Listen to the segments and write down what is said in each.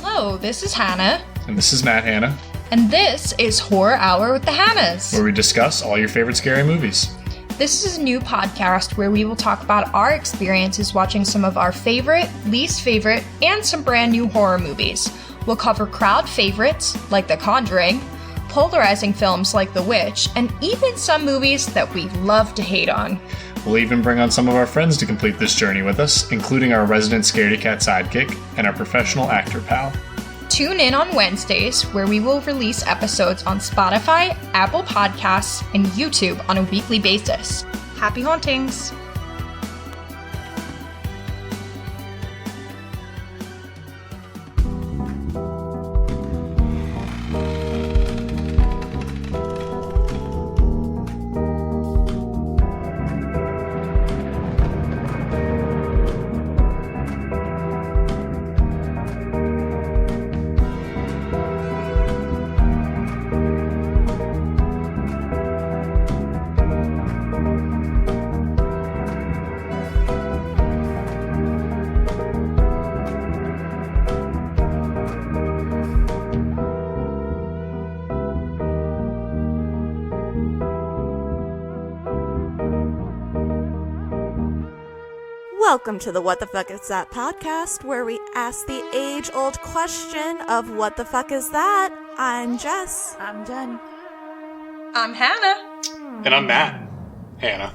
Hello, this is Hannah. And this is Matt Hannah. And this is Horror Hour with the Hannas, where we discuss all your favorite scary movies. This is a new podcast where we will talk about our experiences watching some of our favorite, least favorite, and some brand new horror movies. We'll cover crowd favorites, like The Conjuring, polarizing films like The Witch, and even some movies that we love to hate on. We'll even bring on some of our friends to complete this journey with us, including our resident scaredy cat sidekick and our professional actor pal. Tune in on Wednesdays, where we will release episodes on Spotify, Apple Podcasts, and YouTube on a weekly basis. Happy hauntings! Welcome to the What the Fuck Is That podcast, where we ask the age-old question of what the fuck is that? I'm Jess. I'm Jen. I'm Hannah. And I'm Matt. Hannah.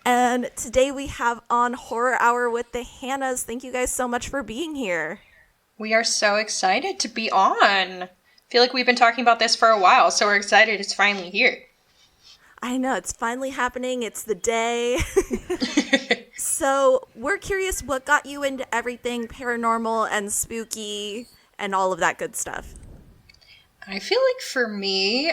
And today we have on Horror Hour with the Hannas. Thank you guys so much for being here. We are so excited to be on. I feel like we've been talking about this for a while, so we're excited it's finally here. I know, it's finally happening. It's the day. So we're curious what got you into everything paranormal and spooky and all of that good stuff. I feel like for me,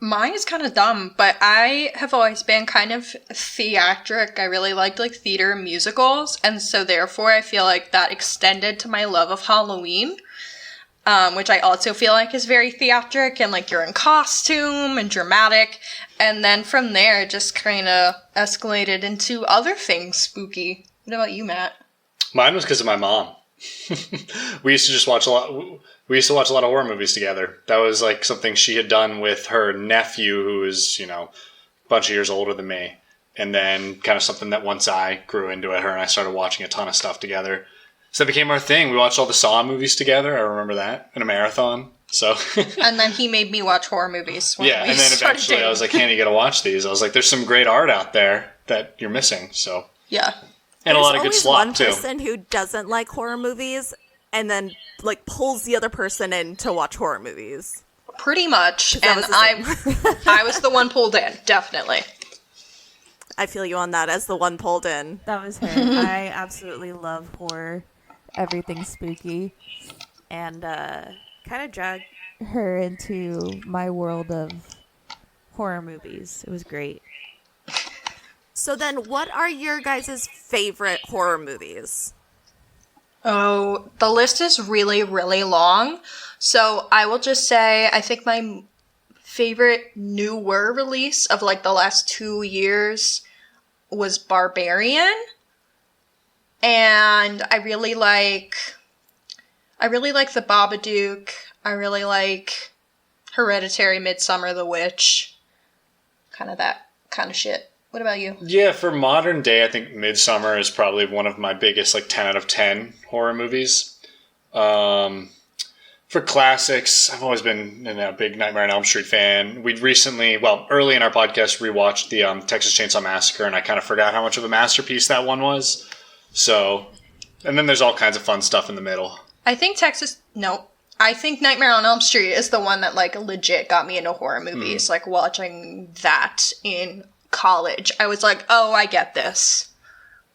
mine is kind of dumb, but I have always been kind of theatric. I really liked like theater and musicals, and so therefore I feel like that extended to my love of Halloween. Which I also feel like is very theatric and like you're in costume and dramatic. And then from there, it just kind of escalated into other things spooky. What about you, Matt? Mine was because of my mom. We used to watch a lot of horror movies together. That was like something she had done with her nephew, who is, a bunch of years older than me. And then kind of something that once I grew into it, her and I started watching a ton of stuff together. So that became our thing. We watched all the Saw movies together. I remember that in a marathon. So. And then he made me watch horror movies. Yeah, and then eventually I was like, "Hannah, you gotta watch these." I was like, "There's some great art out there that you're missing." So. Yeah. And a lot of good slop too. There's one person who doesn't like horror movies, and then like pulls the other person in to watch horror movies. Pretty much, and I was the one pulled in, definitely. I feel you on that as the one pulled in. That was her. I absolutely love horror. Everything spooky, and kind of dragged her into my world of horror movies. It was great. So then, what are your guys' favorite horror movies? Oh, the list is really, really long. So I will just say, I think my favorite newer release of like the last 2 years was Barbarian. And I really like The Babadook. I really like Hereditary, Midsummer, The Witch. Kind of that kind of shit. What about you? Yeah, for modern day, I think Midsummer is probably one of my biggest, 10 out of 10 horror movies. For classics, I've always been a big Nightmare on Elm Street fan. We'd recently, early in our podcast, rewatched the Texas Chainsaw Massacre, and I kind of forgot how much of a masterpiece that one was. So, and then there's all kinds of fun stuff in the middle. I think Nightmare on Elm Street is the one that legit got me into horror movies. Watching that in college, I was like, oh, I get this.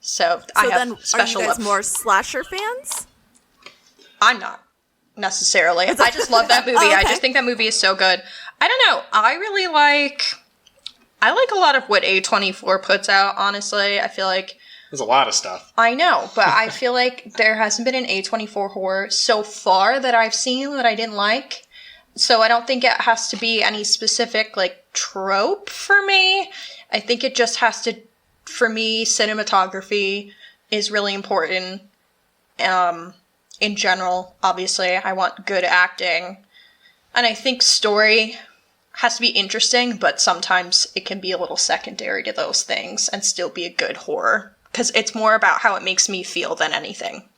So I have special are you guys love. more slasher fans? I'm not necessarily. I just love that movie. Okay. I just think that movie is so good. I don't know. I like a lot of what A24 puts out, honestly. I feel like there's a lot of stuff. I know, but I feel like there hasn't been an A24 horror so far that I've seen that I didn't like. So I don't think it has to be any specific, trope for me. I think it just has to, for me, cinematography is really important. In general, obviously, I want good acting. And I think story has to be interesting, but sometimes it can be a little secondary to those things and still be a good horror. Because it's more about how it makes me feel than anything.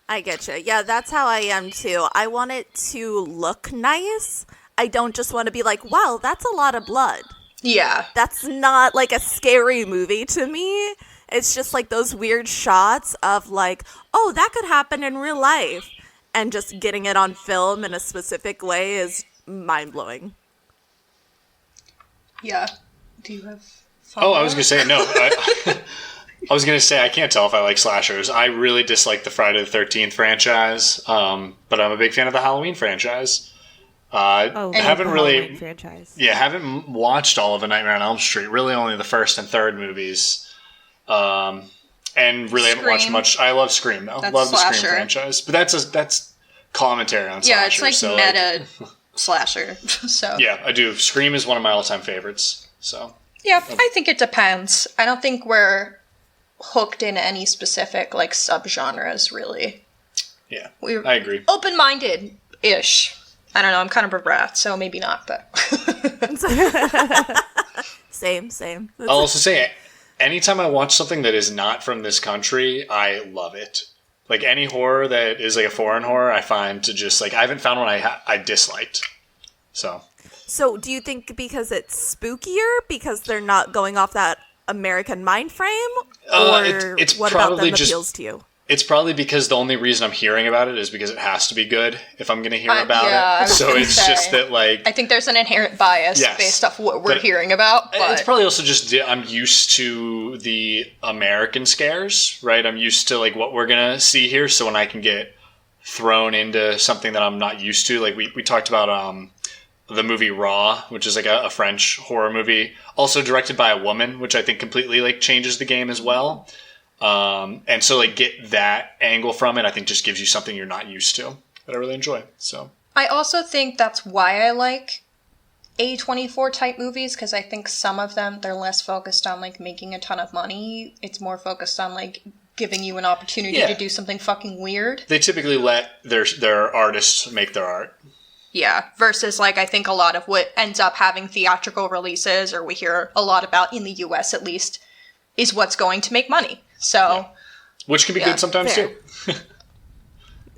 I get you. Yeah, that's how I am too. I want it to look nice. I don't just want to be like, wow, that's a lot of blood. Yeah. That's not like a scary movie to me. It's just like those weird shots of like, oh, that could happen in real life. And just getting it on film in a specific way is mind-blowing. Yeah. Do you have... Oh, I was going to say, no. I was going to say, I can't tell if I like slashers. I really dislike the Friday the 13th franchise, but I'm a big fan of the Halloween franchise. Haven't really... franchise. Yeah, haven't watched all of A Nightmare on Elm Street. Really only the first and third movies. And really haven't watched much. I love Scream, though. Love the Scream franchise. But that's commentary on yeah, slashers. It's like meta slasher. So yeah, I do. Scream is one of my all-time favorites. So yeah, I think it depends. I don't think we're hooked in any specific like subgenres, really. Yeah, I agree. Open-minded-ish. I don't know. I'm kind of a brat, so maybe not. But Same. I'll also say, anytime I watch something that is not from this country, I love it. Like, any horror that is like a foreign horror, I find to just, like, I haven't found one I disliked. So do you think because it's spookier, because they're not going off that American mind frame? Or it's what probably about them just appeals to you? It's probably because the only reason I'm hearing about it is because it has to be good if I'm going to hear about it. So it's just that, like... I think there's an inherent bias based off what we're hearing about. But it's probably also just I'm used to the American scares, right? I'm used to, like, what we're going to see here. So when I can get thrown into something that I'm not used to, like we talked about the movie Raw, which is like a French horror movie, also directed by a woman, which I think completely, like, changes the game as well. And so, like, get that angle from it, I think just gives you something you're not used to that I really enjoy. So I also think that's why I like A24 type movies, because I think some of them, they're less focused on, like, making a ton of money. It's more focused on, like, giving you an opportunity to do something fucking weird. They typically let their artists make their art. Yeah, versus, like, I think a lot of what ends up having theatrical releases, or we hear a lot about in the US at least, is what's going to make money. So, which can be good sometimes too.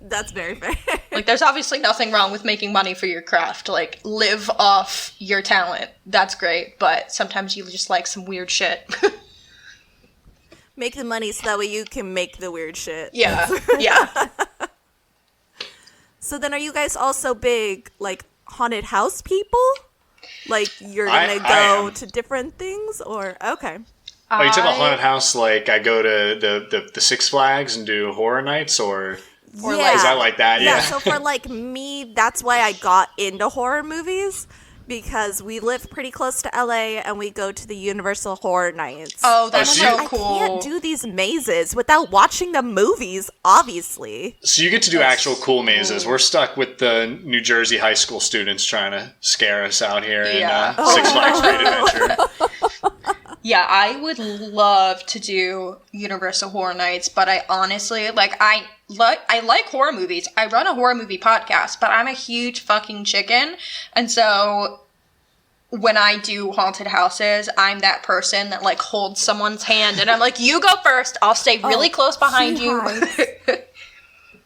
That's very fair. Like, there's obviously nothing wrong with making money for your craft. Like, live off your talent. That's great. But sometimes you just like some weird shit. Make the money so that way you can make the weird shit. Yeah. Yeah. So then are you guys also big, like, haunted house people? Like, you're going to go to different things? Or, okay. Oh, you talk about haunted house, like I go to the Six Flags and do horror nights, or like, is I like that? Yeah. So for, like, me, that's why I got into horror movies, because we live pretty close to LA and we go to the Universal Horror Nights. Oh, that's so cool. I can't do these mazes without watching the movies, obviously. So you get to do actual cool mazes. We're stuck with the New Jersey high school students trying to scare us out here in Six Flags Great Adventure. Yeah, I would love to do Universal Horror Nights, but I honestly, like, I like horror movies. I run a horror movie podcast, but I'm a huge fucking chicken. And so when I do haunted houses, I'm that person that, like, holds someone's hand and I'm like, you go first. I'll stay really close behind you.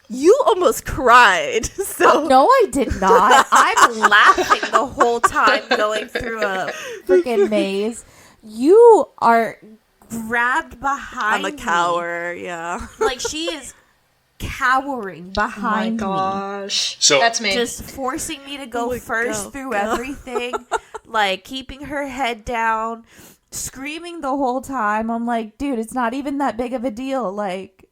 You almost cried. So no, I did not. I'm laughing the whole time going through a freaking maze. You are grabbed behind me. I'm a coward, yeah. Like, she is cowering behind me. Oh my gosh. So that's me. Just forcing me to go first through everything. Like, keeping her head down, screaming the whole time. I'm like, dude, it's not even that big of a deal. Like,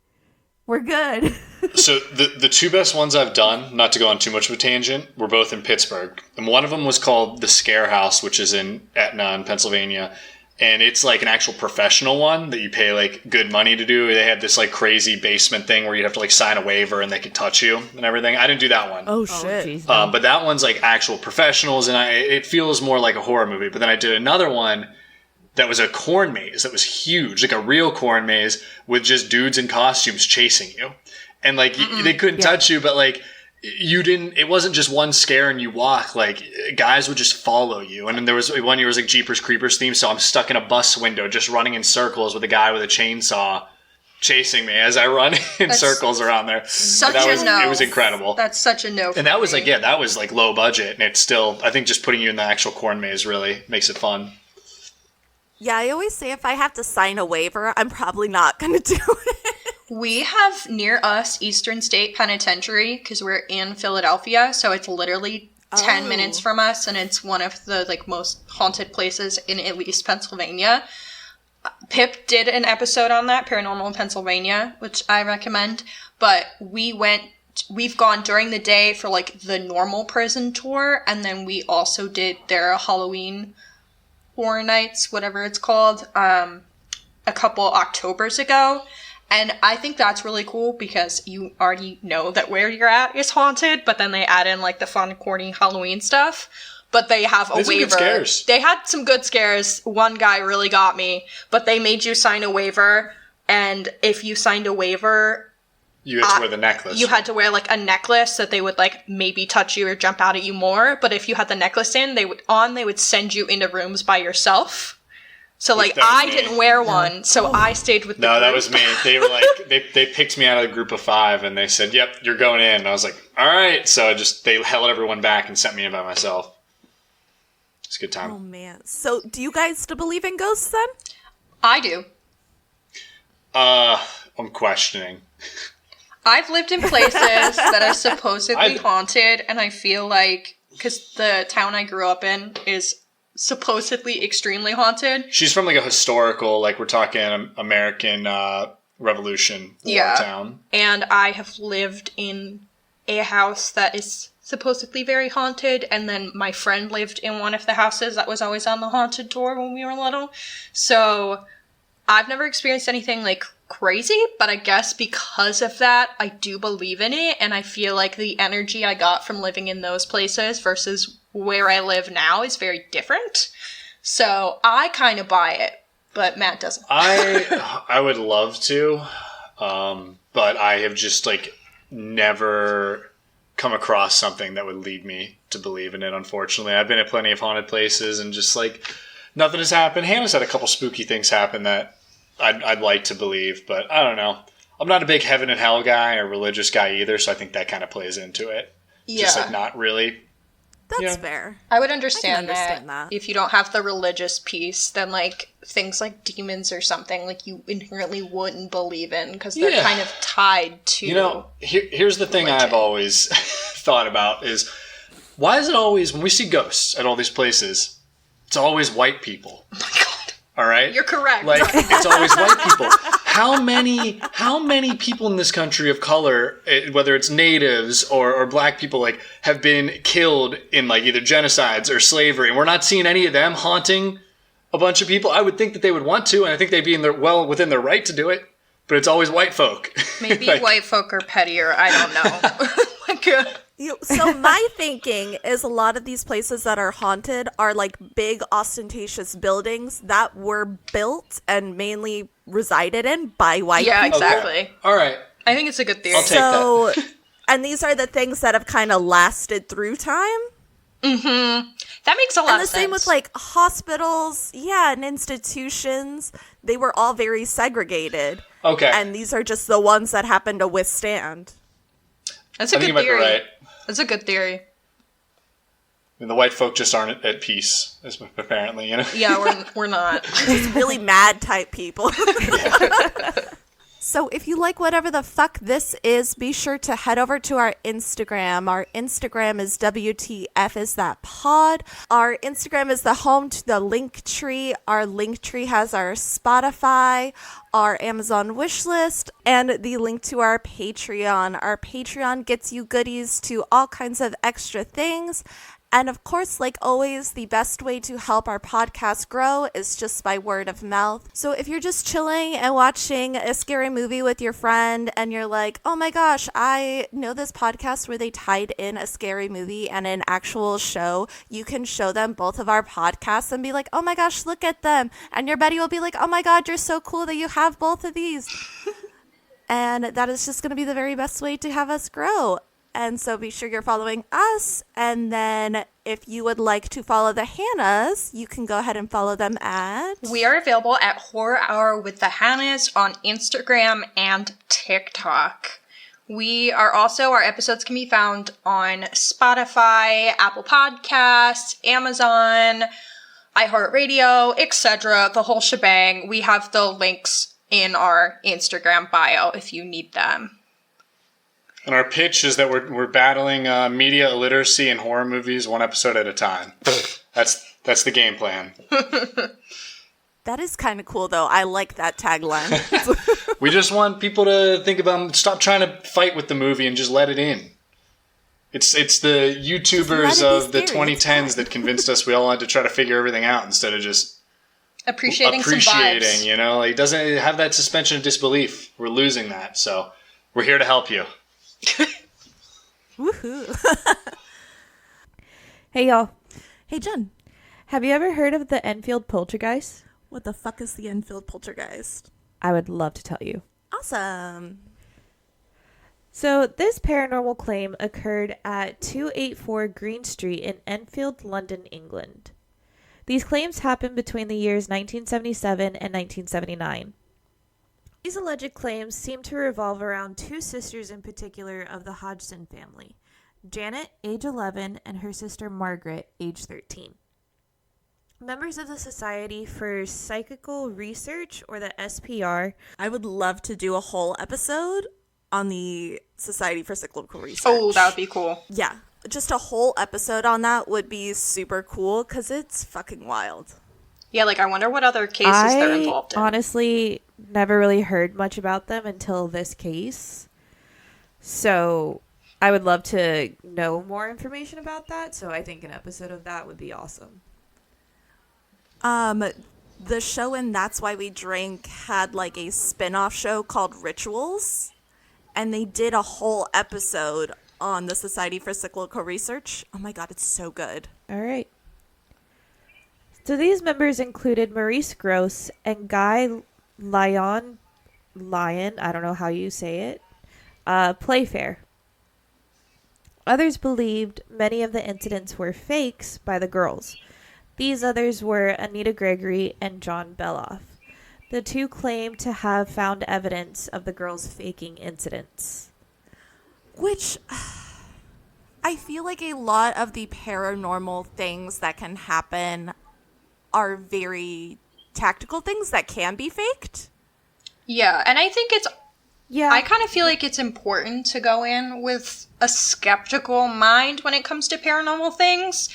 we're good. So the two best ones I've done, not to go on too much of a tangent, were both in Pittsburgh. And one of them was called the Scare House, which is in Etna in Pennsylvania. And it's like an actual professional one that you pay, like, good money to do. They had this, like, crazy basement thing where you'd have to, like, sign a waiver and they could touch you and everything. I didn't do that one. Oh, shit. Geez, no. But that one's, like, actual professionals, and it feels more like a horror movie. But then I did another one that was a corn maze that was huge, like a real corn maze with just dudes in costumes chasing you. And like they couldn't touch you, but like it wasn't just one scare and you walk, like guys would just follow you. And then there was one year was like Jeepers Creepers theme, so I'm stuck in a bus window just running in circles with a guy with a chainsaw chasing me as I run in circles around there. It was incredible. That's such a no. And that was like, that was like low budget, and it's still, I think just putting you in the actual corn maze really makes it fun. Yeah, I always say if I have to sign a waiver, I'm probably not going to do it. We have near us Eastern State Penitentiary because we're in Philadelphia, so it's literally 10 minutes from us, and it's one of the like most haunted places in at least Pennsylvania. Pip did an episode on that, Paranormal in Pennsylvania, which I recommend, but we've gone during the day for like the normal prison tour, and then we also did their Halloween Horror Nights, whatever it's called, a couple Octobers ago. And I think that's really cool because you already know that where you're at is haunted, but then they add in like the fun, corny Halloween stuff. But they have a waiver. They had some good scares. One guy really got me, but they made you sign a waiver. And if you signed a waiver, you had to wear the necklace. You had to wear like a necklace that they would like maybe touch you or jump out at you more. But if you had the necklace in, they would send you into rooms by yourself. So like I didn't wear one, so I stayed with the group. No, that was me. They were like they picked me out of the group of 5 and they said, "Yep, you're going in." And I was like, "All right." So they held everyone back and sent me in by myself. It's a good time. Oh man. So do you guys still believe in ghosts then? I do. I'm questioning. I've lived in places that are supposedly haunted, and I feel like because the town I grew up in is supposedly extremely haunted. She's from like a historical, like we're talking American Revolution war town. And I have lived in a house that is supposedly very haunted, and then my friend lived in one of the houses that was always on the haunted tour when we were little. So I've never experienced anything like crazy, but I guess because of that, I do believe in it, and I feel like the energy I got from living in those places versus where I live now is very different. So I kind of buy it, but Matt doesn't. I would love to, but I have just like never come across something that would lead me to believe in it, unfortunately. I've been at plenty of haunted places and just like nothing has happened. Hannas had a couple spooky things happen that I'd like to believe, but I don't know. I'm not a big heaven and hell guy or religious guy either, so I think that kind of plays into it. Yeah. Just like not really. That's fair. I would understand that. If you don't have the religious piece, then like things like demons or something like you inherently wouldn't believe in because they're kind of tied to here's the thing I've always thought about is why is it always when we see ghosts at all these places, it's always white people. Oh my God. All right? You're correct. Like it's always white people. How many people in this country of color, whether it's natives or black people, like have been killed in like either genocides or slavery, and we're not seeing any of them haunting a bunch of people? I would think that they would want to, and I think they'd be within their right to do it. But it's always white folk. Maybe like, white folk are pettier. I don't know. So my thinking is a lot of these places that are haunted are like big ostentatious buildings that were built and mainly resided in by white people. Yeah, exactly. Okay. All right. I think it's a good theory. I'll take that. And these are the things that have kind of lasted through time. Mm-hmm. That makes a lot of sense. And the same with like hospitals, and institutions. They were all very segregated. Okay. And these are just the ones that happen to withstand. That's a good theory. Right. That's a good theory. I mean, the white folk just aren't at peace, apparently, you know? Yeah, we're not. Just really mad type people. So if you like whatever the fuck this is, be sure to head over to our Instagram. Our Instagram is WTF is that pod. Our Instagram is the home to the link tree. Our link tree has our Spotify, our Amazon wish list, and the link to our Patreon. Our Patreon gets you goodies to all kinds of extra things. And of course, like always, the best way to help our podcast grow is just by word of mouth. So if you're just chilling and watching a scary movie with your friend and you're like, oh my gosh, I know this podcast where they tied in a scary movie and an actual show, you can show them both of our podcasts and be like, oh my gosh, look at them. And your buddy will be like, oh my God, you're so cool that you have both of these. And that is just going to be the very best way to have us grow. And so be sure you're following us. And then if you would like to follow the Hannas, you can go ahead and follow them at... We are available at Horror Hour with the Hannas on Instagram and TikTok. Our episodes can be found on Spotify, Apple Podcasts, Amazon, iHeartRadio, etc. The whole shebang. We have the links in our Instagram bio if you need them. And our pitch is that we're battling media illiteracy in horror movies one episode at a time. That's the game plan. That is kind of cool, though. I like that tagline. We just want people to think about, stop trying to fight with the movie and just let it in. It's the YouTubers of the 2010s that convinced us we all had to try to figure everything out instead of just appreciating some vibes. You know, it doesn't have that suspension of disbelief. We're losing that, so we're here to help you. Woohoo. Hey, y'all. Hey, Jen. Have you ever heard of the Enfield Poltergeist? What the fuck is the Enfield Poltergeist? I would love to tell you. Awesome. So, this paranormal claim occurred at 284 Green Street in Enfield, London, England. These claims happened between the years 1977 and 1979. These alleged claims seem to revolve around two sisters in particular of the Hodgson family, Janet, age 11, and her sister Margaret, age 13. Members of the Society for Psychical Research, or the SPR. I would love to do a whole episode on the Society for Psychical Research. Oh, that would be cool. Yeah, just a whole episode on that would be super cool because it's fucking wild. Yeah, like I wonder what other cases they're involved in. I honestly never really heard much about them until this case. So I would love to know more information about that. So I think an episode of that would be awesome. The show in That's Why We Drink had like a spin-off show called Rituals. And they did a whole episode on the Society for Psychical Research. Oh my God, it's so good. All right. So these members included Maurice Gross and Guy Lyon, I don't know how you say it, Playfair. Others believed many of the incidents were fakes by the girls. These others were Anita Gregory and John Beloff. The two claimed to have found evidence of the girls faking incidents. Which, I feel like a lot of the paranormal things that can happen are very tactical things that can be faked. Yeah, and I think I kind of feel like it's important to go in with a skeptical mind when it comes to paranormal things.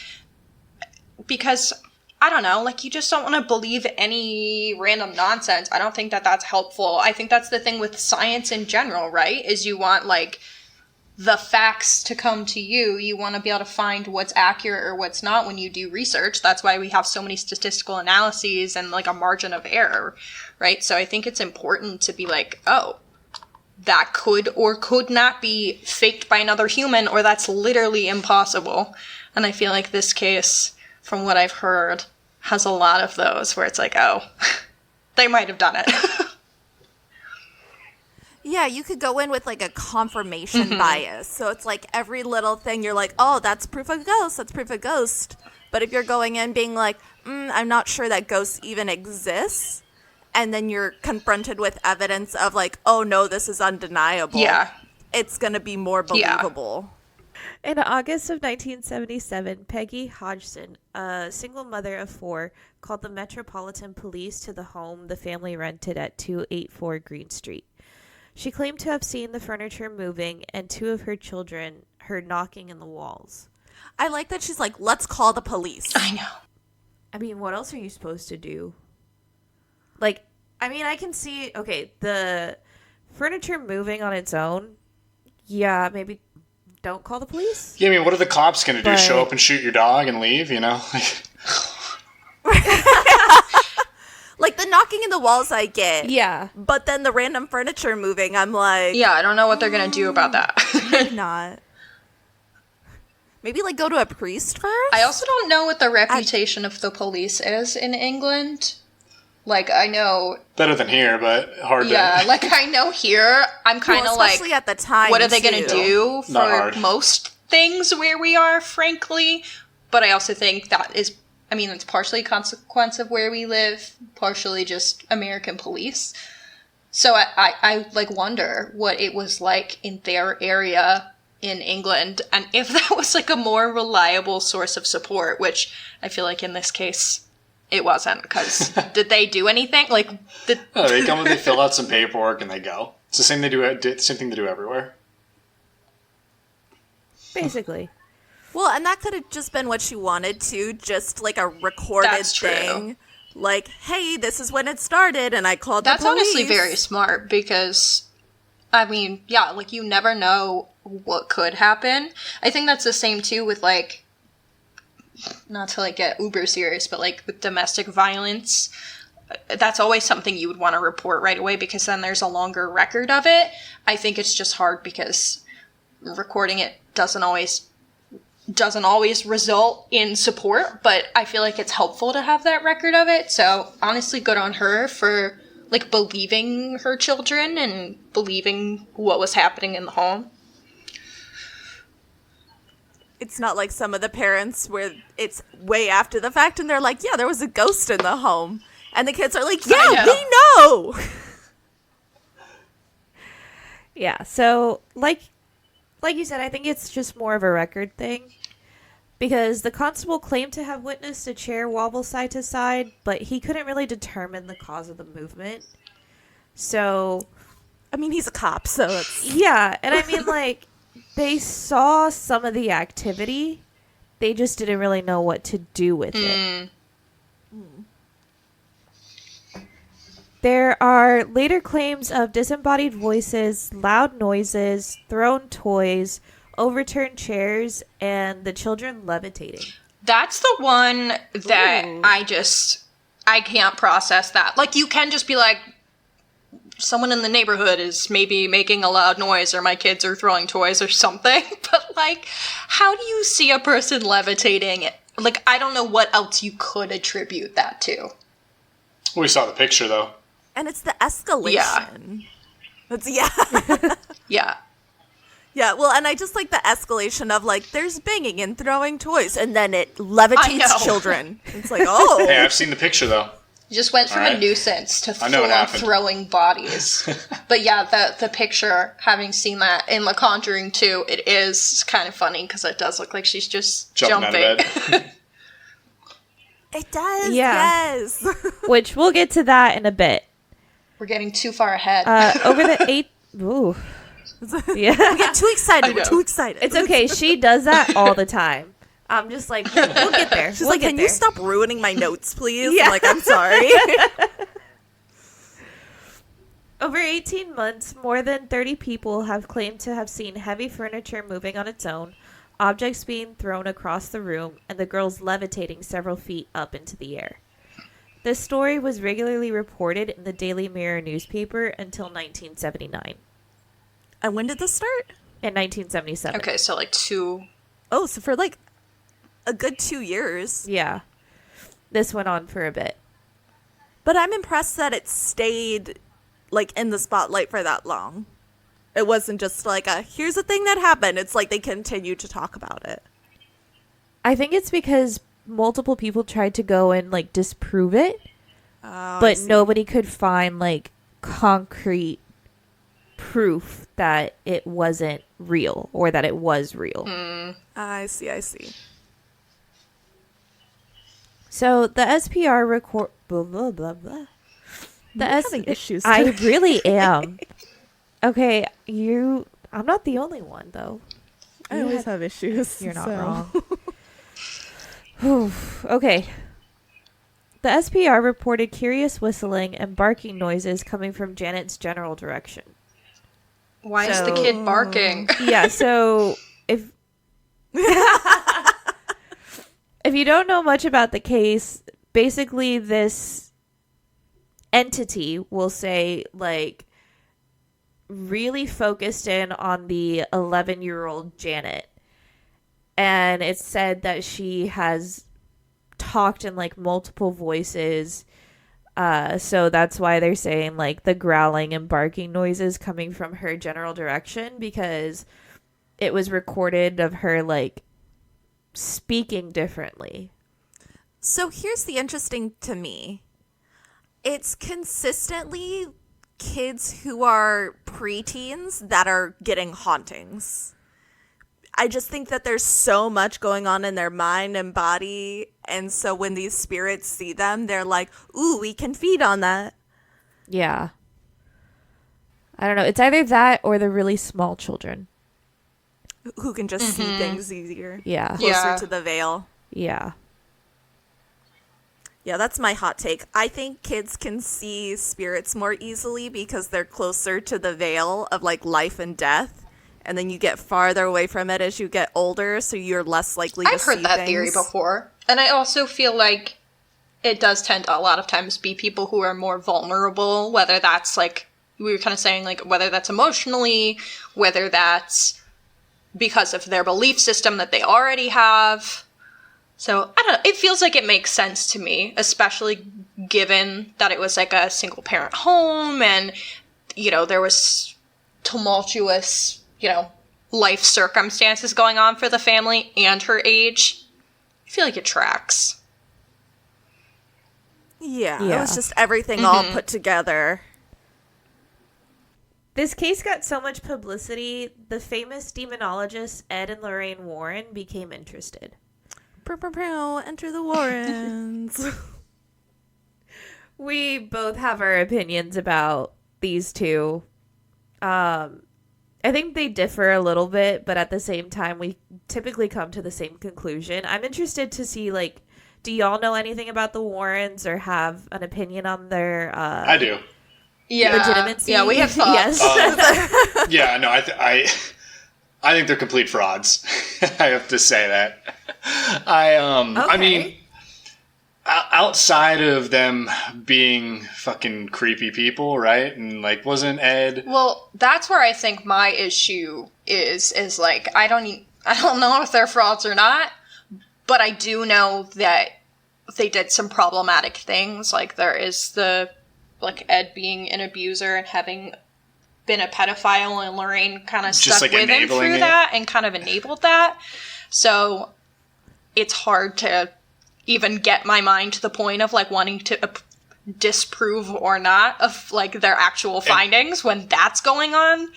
Because, I don't know, like, you just don't want to believe any random nonsense. I don't think that that's helpful. I think that's the thing with science in general, right? Is you want, like, the facts to come to you. You want to be able to find what's accurate or what's not when you do research. That's why we have so many statistical analyses and, like, a margin of error, right? So I think it's important to be like, oh, that could or could not be faked by another human, or that's literally impossible. And I feel like this case, from what I've heard, has a lot of those where it's like, oh, they might have done it. Yeah, you could go in with like a confirmation bias. So it's like every little thing you're like, oh, that's proof of ghost. That's proof of ghost. But if you're going in being like, I'm not sure that ghosts even exists, and then you're confronted with evidence of like, oh no, this is undeniable. Yeah. It's going to be more believable. In August of 1977, Peggy Hodgson, a single mother of 4, called the Metropolitan Police to the home the family rented at 284 Green Street. She claimed to have seen the furniture moving and 2 of her children heard knocking in the walls. I like that she's like, let's call the police. I know. I mean, what else are you supposed to do? Like, I mean, I can see, okay, the furniture moving on its own, yeah, maybe don't call the police. Yeah, I mean, what are the cops going to do? But- Show up and shoot your dog and leave, you know? Like, the knocking in the walls I get. Yeah. But then the random furniture moving, I'm like... Yeah, I don't know what they're gonna do about that. Maybe not. Maybe, like, go to a priest first? I also don't know what the reputation of the police is in England. Like, I know... Better than here, but hard to... Yeah, like, I know here, I'm kind of like... especially at the time, what are they going to do Not for hard. most things where we are, frankly? But I also think that is... I mean, it's partially a consequence of where we live, partially just American police. So I like, wonder what it was like in their area in England, and if that was, like, a more reliable source of support, which I feel like in this case... It wasn't, because did they do anything? Like, No, they come and they fill out some paperwork and they go. It's the same same thing they do everywhere. Basically. Well, and that could have just been what she wanted to, just like a recorded That's true. thing. Like, hey, this is when it started, and I called That's the police. honestly very smart, because, I mean, yeah, like, you never know what could happen. I think that's the same, too, with, like, not to, like, get uber serious, but, like, with domestic violence, that's always something you would want to report right away, because then there's a longer record of it. I think it's just hard because recording it doesn't always result in support, but I feel like it's helpful to have that record of it. So honestly, good on her for, like, believing her children and believing what was happening in the home. It's not like some of the parents where it's way after the fact and they're like, yeah, there was a ghost in the home. And the kids are like, yeah, we know. Yeah, so like you said, I think it's just more of a record thing. Because the constable claimed to have witnessed a chair wobble side to side, but he couldn't really determine the cause of the movement. So, I mean, he's a cop, so it's... yeah, and I mean, like, they saw some of the activity. They just didn't really know what to do with it. There are later claims of disembodied voices, loud noises, thrown toys, overturned chairs, and the children levitating. That's the one that Ooh. I can't process that. Like, you can just be like, someone in the neighborhood is maybe making a loud noise, or my kids are throwing toys or something. But, like, how do you see a person levitating? Like, I don't know what else you could attribute that to. We saw the picture, though. And it's the escalation. Yeah. Yeah. Yeah, well, and I just like the escalation of, like, there's banging and throwing toys, and then it levitates children. It's like, oh. Hey, I've seen the picture, though. You just went from All right. a nuisance to I know what full-on happened. throwing bodies. But yeah, the picture, having seen that in The Conjuring 2, it is kind of funny, because it does look like she's just jumping. Out of bed. It does, Yeah. yes. Which we'll get to that in a bit. We're getting too far ahead. Over the 8... Ooh. Yeah. We get too excited. I We're know. too excited. It's okay. She does that all the time. I'm just like, we'll get there. She's we'll like, get can there. you stop ruining my notes, please? Yeah. I'm like, I'm sorry. Over 18 months, more than 30 people have claimed to have seen heavy furniture moving on its own, objects being thrown across the room, and the girls levitating several feet up into the air. This story was regularly reported in the Daily Mirror newspaper until 1979. And when did this start? In 1977. Okay, so like 2... Oh, so for like a good 2 years. Yeah. This went on for a bit. But I'm impressed that it stayed like in the spotlight for that long. It wasn't just like here's a thing that happened. It's like they continued to talk about it. I think it's because multiple people tried to go and like disprove it, Oh, I but see. nobody could find like concrete proof that it wasn't real or that it was real. I see. So the SPR record blah blah blah blah. You're having issues I today. really am. Okay, I'm not the only one though. I always have issues. You're not so. wrong. Okay. The SPR reported curious whistling and barking noises coming from Janet's general direction. Why is the kid barking? Yeah, so if if you don't know much about the case, basically this entity will say, like, really focused in on the 11-year-old Janet. And it's said that she has talked in, like, multiple voices. So that's why they're saying, like, the growling and barking noises coming from her general direction, because it was recorded of her, like, speaking differently. So here's the interesting to me. It's consistently kids who are preteens that are getting hauntings. I just think that there's so much going on in their mind and body, and so when these spirits see them, they're like, ooh, we can feed on that. Yeah. I don't know. It's either that or the really small children. Who can just see things easier. Yeah. Closer to the veil. Yeah. Yeah, that's my hot take. I think kids can see spirits more easily because they're closer to the veil of, like, life and death. And then you get farther away from it as you get older, so you're less likely to see things. I've heard that theory before. And I also feel like it does tend to a lot of times be people who are more vulnerable, whether that's, like, we were kind of saying, like, whether that's emotionally, whether that's because of their belief system that they already have. So, I don't know, it feels like it makes sense to me, especially given that it was, like, a single-parent home, and, you know, there was tumultuous, you know, life circumstances going on for the family and her age. I feel like it tracks. Yeah. It was just everything all put together. This case got so much publicity, the famous demonologists Ed and Lorraine Warren became interested. Enter the Warrens. We both have our opinions about these two. I think they differ a little bit, but at the same time, we typically come to the same conclusion. I'm interested to see, like, do y'all know anything about the Warrens or have an opinion on their I do. Yeah. legitimacy? Yeah, we have thoughts. Yes. Yeah, no, I think they're complete frauds. I have to say that. I mean, outside of them being fucking creepy people, right? And, like, wasn't Ed? Well, that's where I think my issue is like, I don't know if they're frauds or not, but I do know that they did some problematic things. Like, there is like, Ed being an abuser and having been a pedophile, and Lorraine kind of stuck like, with him through that and kind of enabled that. So it's hard to even get my mind to the point of, like, wanting to disprove or not of, like, their actual findings when that's going on.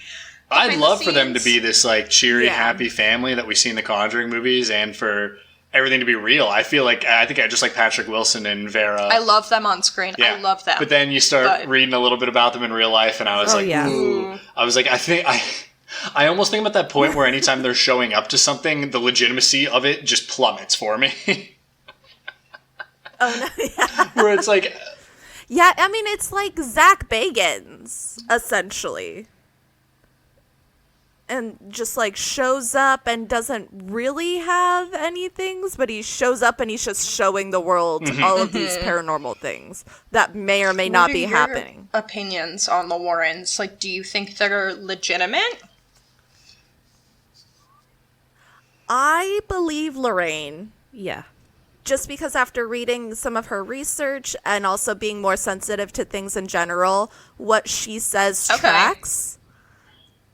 I'd love for them to be this, like, cheery, happy family that we see in the Conjuring movies, and for everything to be real. I think I just like Patrick Wilson and Vera. I love them on screen. Yeah. I love them. But then you start reading a little bit about them in real life, and I was ooh. I was like, I almost think I'm at that point where anytime they're showing up to something, the legitimacy of it just plummets for me. Oh, no, yeah. Where it's like... Yeah, I mean, it's like Zach Bagans, essentially. And just, like, shows up and doesn't really have any things, but he shows up and he's just showing the world all of these paranormal things that may or may not be happening. Opinions on the Warrens? Like, do you think they're legitimate? I believe Lorraine. Yeah. Just because after reading some of her research and also being more sensitive to things in general, what she says tracks.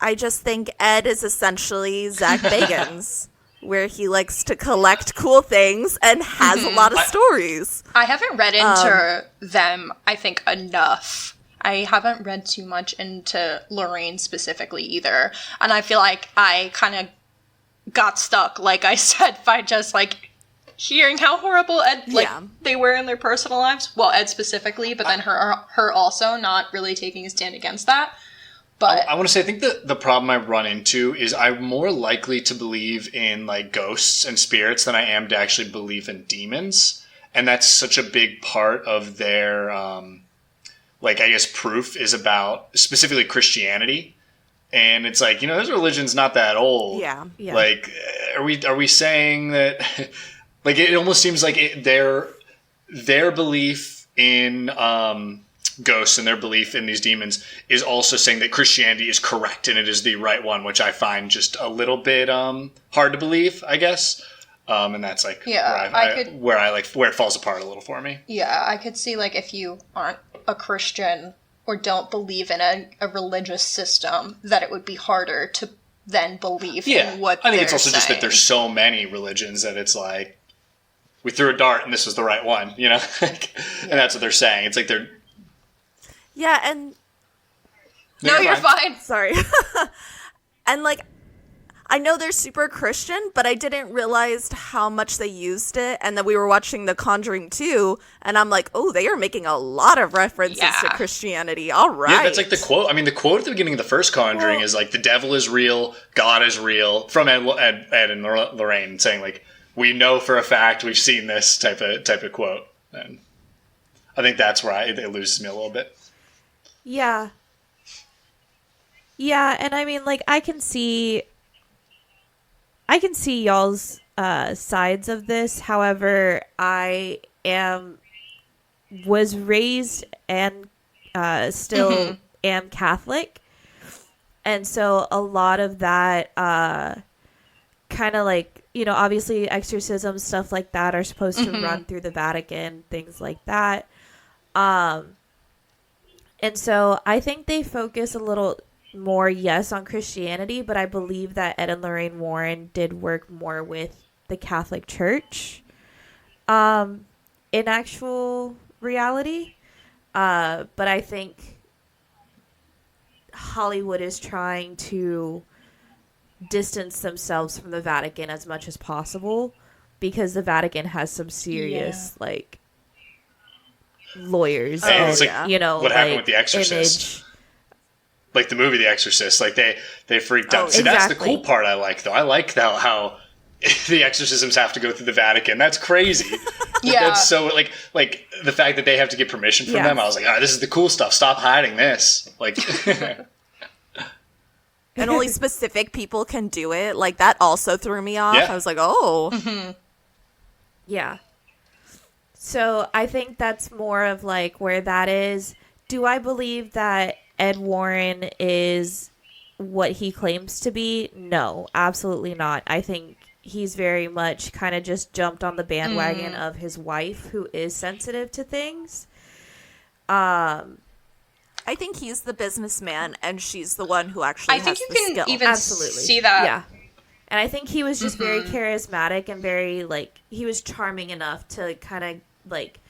I just think Ed is essentially Zach Bagans, where he likes to collect cool things and has a lot of stories. I haven't read into them, I think, enough. I haven't read too much into Lorraine specifically either. And I feel like I kind of got stuck, like I said, by just, like, hearing how horrible Ed, they were in their personal lives. Well, Ed specifically, but then her also not really taking a stand against that. But I want to say, I think the problem I run into is I'm more likely to believe in, like, ghosts and spirits than I am to actually believe in demons. And that's such a big part of their, like, I guess proof is about specifically Christianity. And it's like, this religion's not that old. Yeah. Like, are we saying that? Like, it almost seems like their belief in ghosts and their belief in these demons is also saying that Christianity is correct and it is the right one, which I find just a little bit hard to believe, I guess. And that's like where it falls apart a little for me. Yeah, I could see like if you aren't a Christian or don't believe in a religious system, that it would be harder to then believe in what I think it's also saying. just that there's so many religions that it's like, we threw a dart and this was the right one, and that's what they're saying. It's like they're... Yeah, and... No, you're fine. Sorry. And like, I know they're super Christian, but I didn't realize how much they used it. And then we were watching The Conjuring 2, and I'm like, oh, they are making a lot of references to Christianity. All right. Yeah, that's like the quote. I mean, the quote at the beginning of the first Conjuring is like, the devil is real, God is real, from Ed and Lorraine, saying like, we know for a fact, we've seen this type of quote. And I think that's where it loses me a little bit. Yeah. Yeah, and I mean, like, I can see y'all's sides of this. However, I was raised and still am Catholic. And so a lot of that kind of like, obviously exorcisms, stuff like that are supposed to run through the Vatican, things like that. And so I think they focus a little more, yes, on Christianity, but I believe that Ed and Lorraine Warren did work more with the Catholic Church in actual reality. But I think Hollywood is trying to distance themselves from the Vatican as much as possible, because the Vatican has some serious like lawyers and it's like, what happened with The Exorcist, like the movie The Exorcist, like they freaked out. See, that's the cool part I like, though. I like how the exorcisms have to go through the Vatican. That's crazy. That's so like the fact that they have to get permission from them. I was like, this is the cool stuff. Stop hiding this. Like and only specific people can do it. Like, that also threw me off. I was like, oh. Yeah. So I think that's more of like where that is. Do I believe that Ed Warren is what he claims to be? No, absolutely not. I think he's very much kind of just jumped on the bandwagon of his wife, who is sensitive to things. I think he's the businessman, and she's the one who actually has the skill. I think you can even see that. Yeah. And I think he was just very charismatic and very, like, he was charming enough to kind of, like,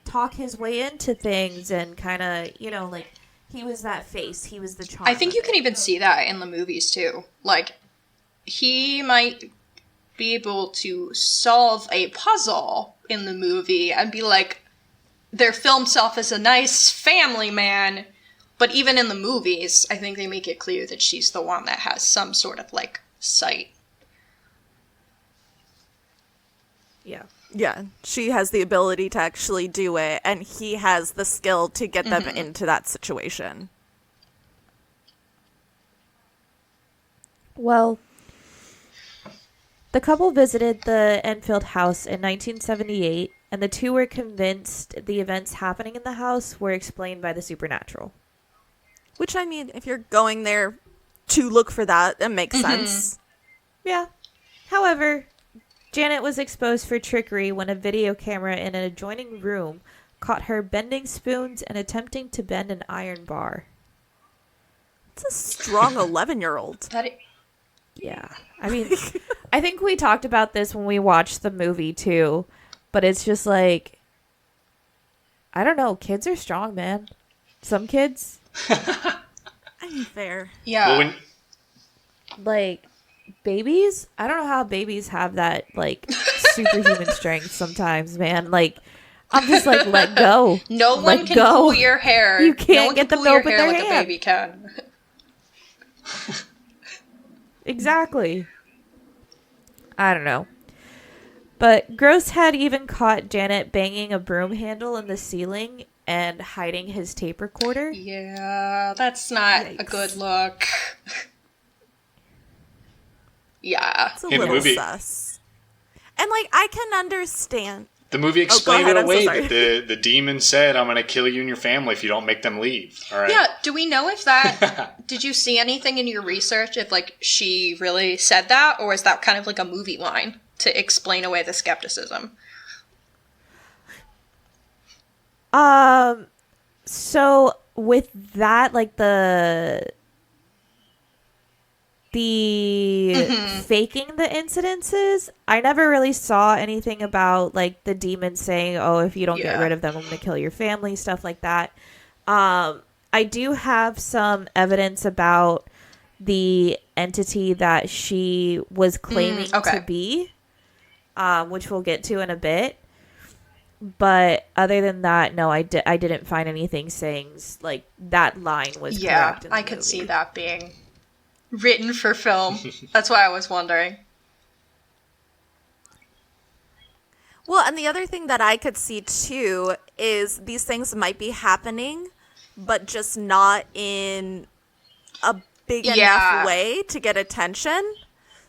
talk his way into things and kind of, like, he was that face. He was the charm. I think you can even see that in the movies, too. Like, he might be able to solve a puzzle in the movie and be like, their film self is a nice family man. But even in the movies, I think they make it clear that she's the one that has some sort of, like, sight. Yeah. Yeah, she has the ability to actually do it, and he has the skill to get them into that situation. Well, the couple visited the Enfield house in 1978, and the two were convinced the events happening in the house were explained by the supernatural. Which, I mean, if you're going there to look for that, it makes sense. Yeah. However, Janet was exposed for trickery when a video camera in an adjoining room caught her bending spoons and attempting to bend an iron bar. It's a strong 11-year-old. Yeah. I mean, I think we talked about this when we watched the movie, too. But it's just like, I don't know. Kids are strong, man. Some kids. I'm fair. Yeah. Well, like, babies? I don't know how babies have that, like, superhuman strength sometimes, man. Like, I'm just like, let go. No one can pull your hair. You can't get them to open their like hand. a baby can. Exactly. I don't know. But Gross had even caught Janet banging a broom handle in the ceiling and hiding his tape recorder. Yeah, that's not a good look. Yeah. It's a In the little movie. sus. And, like, I can understand. The movie explained ahead, it I'm so away. sorry. That the demon said, "I'm going to kill you and your family if you don't make them leave." All right. Yeah, do we know if that... Did you see anything in your research if, like, she really said that? Or is that kind of like a movie line to explain away the skepticism? So with that, like the faking the incidences, I never really saw anything about like the demon saying, "Oh, if you don't get rid of them, I'm going to kill your family," stuff like that. I do have some evidence about the entity that she was claiming to be, which we'll get to in a bit. But other than that, no, I didn't find anything saying like that line was correct in the I could movie. see that being written for film. That's why I was wondering. Well, and the other thing that I could see too is these things might be happening, but just not in a big enough way to get attention.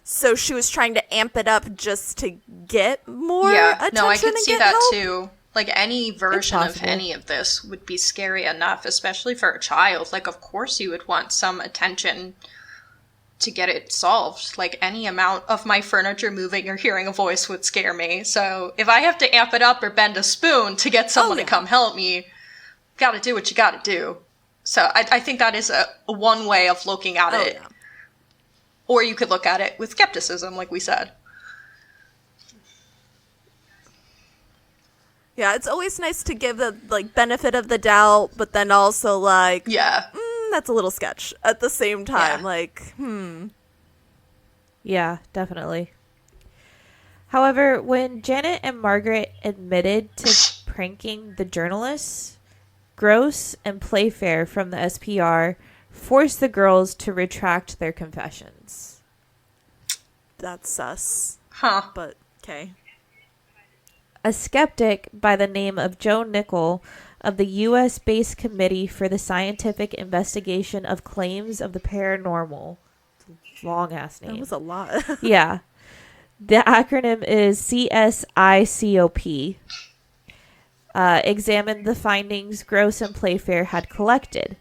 So she was trying to amp it up just to get more attention. No, I could see get that help. too. Like, any version of any of this would be scary enough, especially for a child. Like, of course you would want some attention to get it solved. Like, any amount of my furniture moving or hearing a voice would scare me. So if I have to amp it up or bend a spoon to get someone to come help me, gotta do what you gotta do. So I think that is a one way of looking at it. Yeah. Or you could look at it with skepticism, like we said. Yeah, it's always nice to give the like benefit of the doubt, but then also like, that's a little sketch at the same time. Yeah. Like, Yeah, definitely. However, when Janet and Margaret admitted to pranking the journalists, Gross and Playfair from the SPR forced the girls to retract their confessions. That's sus. Huh. But, okay. A skeptic by the name of Joe Nickel of the U.S.-based Committee for the Scientific Investigation of Claims of the Paranormal. Long-ass name. That was a lot. Yeah. The acronym is CSICOP. Examined the findings Gross and Playfair had collected.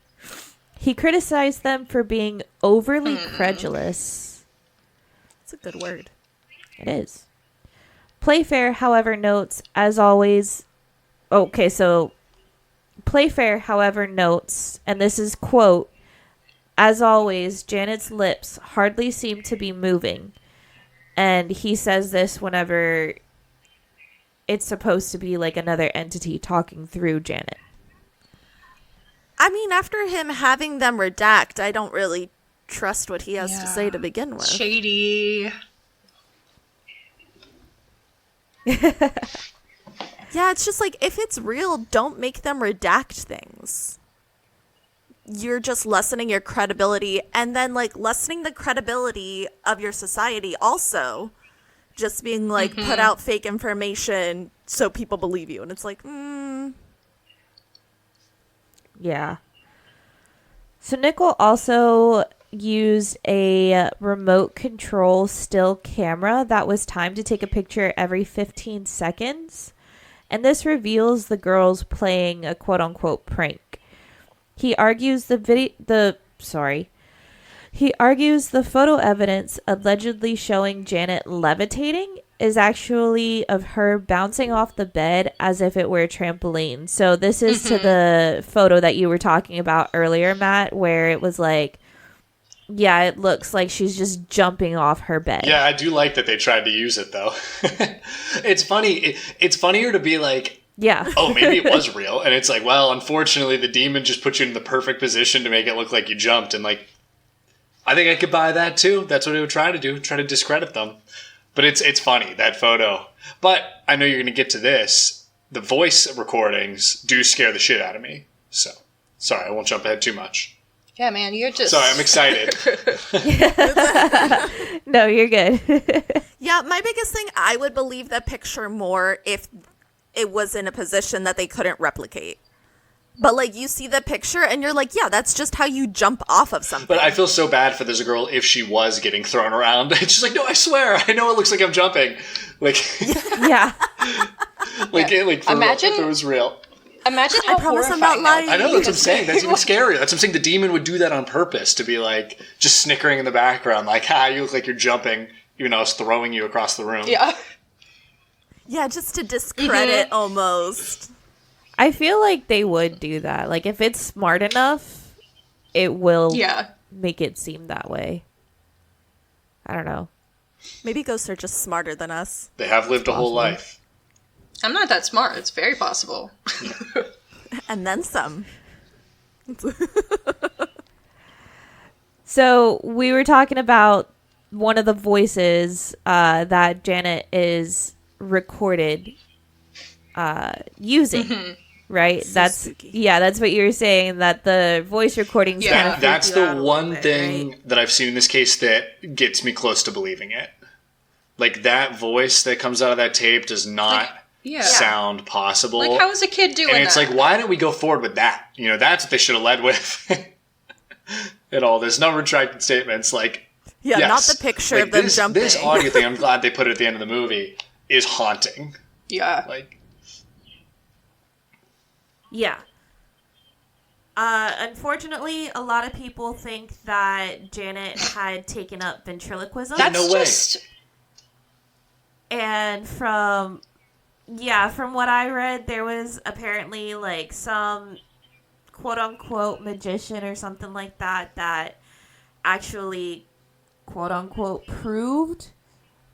He criticized them for being overly credulous. That's a good word. It is. Playfair, however, notes, as always... Okay, so Playfair, however, notes, and this is quote, "As always, Janet's lips hardly seem to be moving." And he says this whenever it's supposed to be like another entity talking through Janet. I mean, after him having them redact, I don't really trust what he has to say to begin with. Shady. Yeah, it's just like, if it's real, don't make them redact things. You're just lessening your credibility, and then, like, lessening the credibility of your society also. Just being like, put out fake information so people believe you. And it's like, Yeah. So Nickel also used a remote control still camera that was timed to take a picture every 15 seconds. And this reveals the girls playing a quote-unquote prank. He argues the photo evidence allegedly showing Janet levitating is actually of her bouncing off the bed as if it were a trampoline. So this is to the photo that you were talking about earlier, Matt, where it was like, yeah, it looks like she's just jumping off her bed. Yeah, I do like that they tried to use it, though. It's funny. It's funnier to be like, yeah. oh, maybe it was real. And it's like, well, unfortunately, the demon just put you in the perfect position to make it look like you jumped. And like, I think I could buy that too. That's what it would try to do, try to discredit them. But it's funny, that photo. But I know you're going to get to this. The voice recordings do scare the shit out of me. So, sorry, I won't jump ahead too much. Yeah, man, you're just... Sorry, I'm excited. No, you're good. yeah, my biggest thing, I would believe the picture more if it was in a position that they couldn't replicate. But, like, you see the picture and you're like, yeah, that's just how you jump off of something. But I feel so bad for this girl if she was getting thrown around. And she's like, no, I swear, I know it looks like I'm jumping. Like, Yeah. like Imagine- if it was real. Imagine how I promise I'm not horrifying that lying. I know, that's what I'm is. saying. That's even scarier. That's what I'm saying. The demon would do that on purpose to be like, just snickering in the background, like, you look like you're jumping, even though I was throwing you across the room. Yeah. Yeah, just to discredit almost. I feel like they would do that. Like, if it's smart enough, it will make it seem that way. I don't know. Maybe ghosts are just smarter than us. They have lived a whole life. I'm not that smart. It's very possible. And then some. So we were talking about one of the voices that Janet is recorded using, right? That's spooky. that's what you were saying, that the voice recordings kind of That's freak you out the a one little bit, thing right? that I've seen in this case that gets me close to believing it. Like, that voice that comes out of that tape does not sound possible. Like, how is a kid doing that? And it's like, why didn't we go forward with that? You know, that's what they should have led with. At all. There's no retracted statements. Like, Yeah, yes, not the picture like of them this, jumping. This audio thing, I'm glad they put it at the end of the movie, is haunting. Yeah. Like, Yeah. Unfortunately, a lot of people think that Janet had taken up ventriloquism. That's no way. just... And from what I read, there was apparently like some quote unquote magician or something like that actually quote unquote proved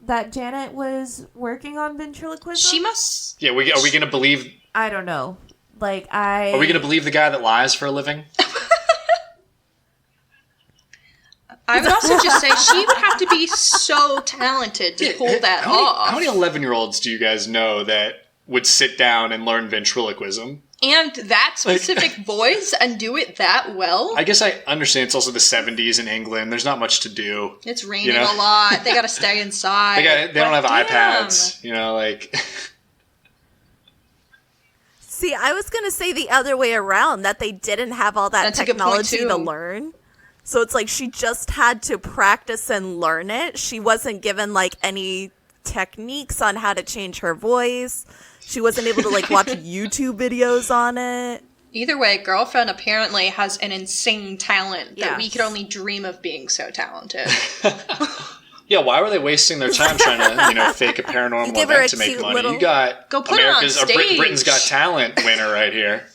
that Janet was working on ventriloquism. She must... yeah, are we going to believe... I don't know. Like, Are we going to believe the guy that lies for a living? I would also just say she would have to be so talented to pull that off. How many 11-year-olds do you guys know that would sit down and learn ventriloquism? And that specific voice and do it that well? I guess I understand it's also the 70s in England. There's not much to do. It's raining a lot. They gotta stay inside. They don't have But damn. iPads, you know, like... See, I was going to say the other way around, that they didn't have all that That's a good point, technology too. to learn. So it's like she just had to practice and learn it. She wasn't given, like, any techniques on how to change her voice. She wasn't able to, like, watch YouTube videos on it. Either way, girlfriend apparently has an insane talent that we Yes. could only dream of being so talented. Yeah, why were they wasting their time trying to, you know, fake a paranormal Give her event a to make cute money? little- You got Go put her on or stage. Britain's Got Talent winner right here.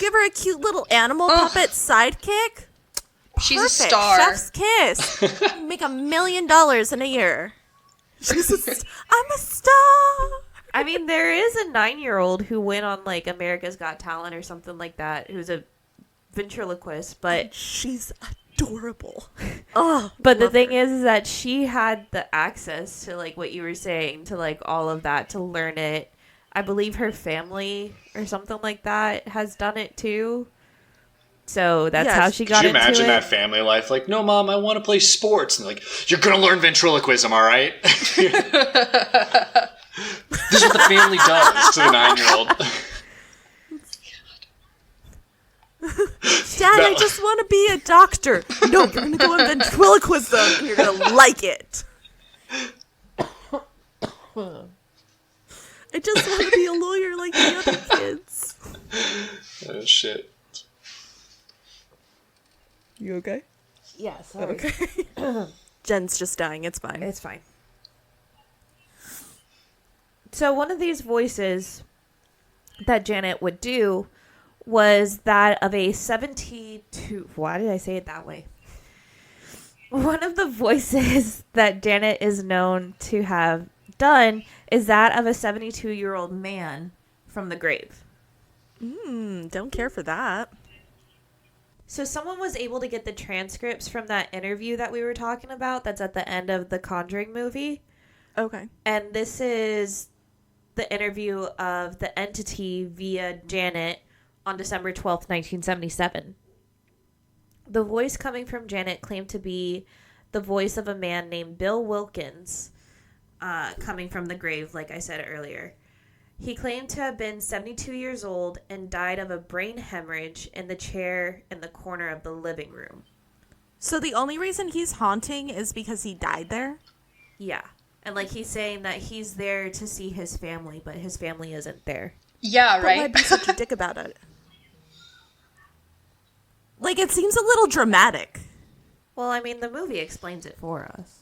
Give her a cute little animal Ugh. puppet sidekick. She's Perfect. a star. Chef's kiss. Make $1 million in a year. I'm a star. I mean, there is a 9-year-old who went on like America's Got Talent or something like that, who's a ventriloquist, but She's adorable. Oh, But the love thing her. is that she had the access to, like, what you were saying, to, like, all of that, to learn it. I believe her family or something like that has done it, too. So that's Yeah, how she got Could you into imagine it. that family life? Like, no, Mom, I want to play sports. And like, you're going to learn ventriloquism, all right? This is what the family does to the 9-year-old. Dad, I just want to be a doctor. No, you're going to go in ventriloquism and you're going to like it. I just want to be a lawyer like the other kids. Oh, shit. You okay? Yeah, sorry. Okay. Jen's just dying. It's fine. It's fine. So one of these voices that Janet would do was that of a 72... Why did I say it that way? One of the voices that Janet is known to have done is that of a 72-year-old man from the grave. Don't care for that. So someone was able to get the transcripts from that interview that we were talking about that's at the end of the Conjuring movie. Okay. And this is the interview of the entity via Janet on December 12th, 1977. The voice coming from Janet claimed to be the voice of a man named Bill Wilkins, coming from the grave, like I said earlier. He claimed to have been 72 years old and died of a brain hemorrhage in the chair in the corner of the living room. So the only reason he's haunting is because he died there? Yeah. And, like, he's saying that he's there to see his family, but his family isn't there. Yeah, But why right? be such a dick about it? Like, it seems a little dramatic. Well, I mean, the movie explains it for us.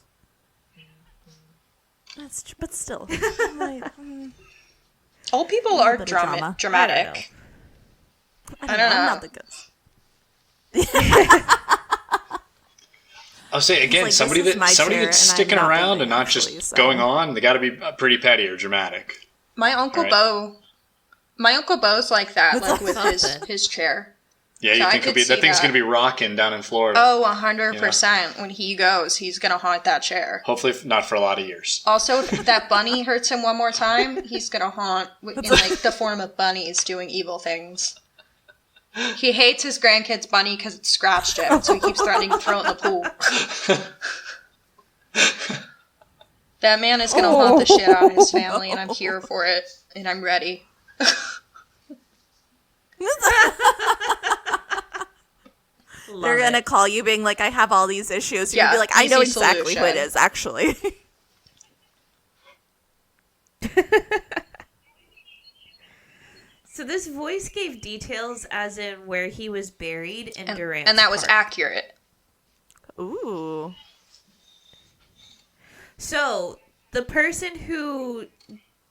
But still. Like, Old people little are bit of drama. dramatic. I don't know. I'm not the ghost. I'll say again, like, somebody this is my that's chair, and sticking I'm not around moving, and not actually, just so. going on. They got to be pretty petty or dramatic. My Uncle Right. Bo. My Uncle Bo's like that, What's like with something? his chair. Yeah, you So I think could that see thing's that. going to be rocking down in Florida. Oh, 100%. When he goes, he's going to haunt that chair. Hopefully not for a lot of years. Also, if that bunny hurts him one more time, he's going to haunt in like the form of bunnies doing evil things. He hates his grandkid's bunny because it scratched him, so he keeps threatening to throw it in the pool. That man is going to haunt the shit out of his family, and I'm here for it, and I'm ready. They're going to call you being like, I have all these issues. You're Yeah, going to be like, I know easy exactly who it solution. is, actually. So this voice gave details as in where he was buried in Durant. And that was Park. accurate. Ooh. So the person who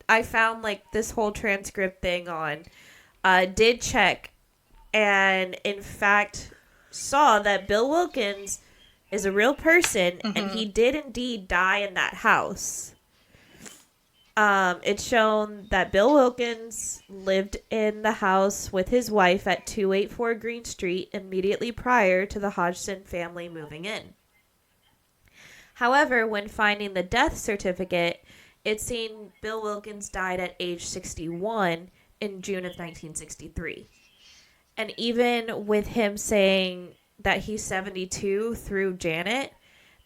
I found like this whole transcript thing on did check and in fact saw that Bill Wilkins is a real person and he did indeed die in that house. It's shown that Bill Wilkins lived in the house with his wife at 284 Green Street immediately prior to the Hodgson family moving in. However, when finding the death certificate, it's seen Bill Wilkins died at age 61 in June of 1963. And even with him saying that he's 72 through Janet,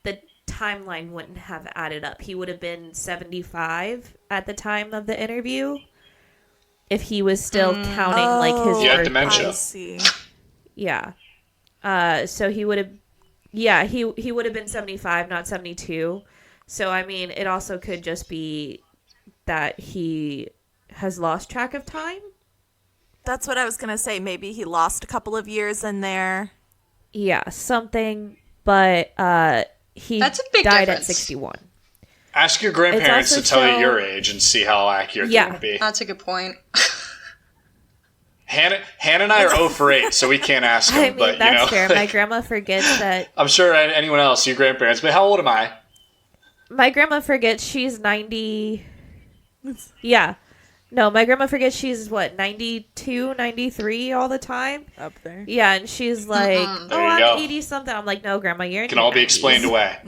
the timeline wouldn't have added up. He would have been 75 at the time of the interview if he was still counting like his Yeah, birthday. dementia. I see. Yeah. So he would have, he would have been 75, not 72. So, I mean, it also could just be that he has lost track of time. That's what I was going to say. Maybe he lost a couple of years in there. Yeah, something, but he That's a big died difference. at 61. Ask your grandparents It's to also tell you your shown- age and see how accurate Yeah. they're going to be. That's a good point. Hannah and I are 0 for 8, so we can't ask them. I mean, but, that's you know, fair. My grandma forgets that. I'm sure anyone else, your grandparents, but how old am I? My grandma forgets she's 90. Yeah. No, my grandma forgets she's, 92, 93 all the time? Up there. Yeah, and she's like, oh, There you I'm go. 80-something. I'm like, no, Grandma, you're in Can your all be 90s. explained away.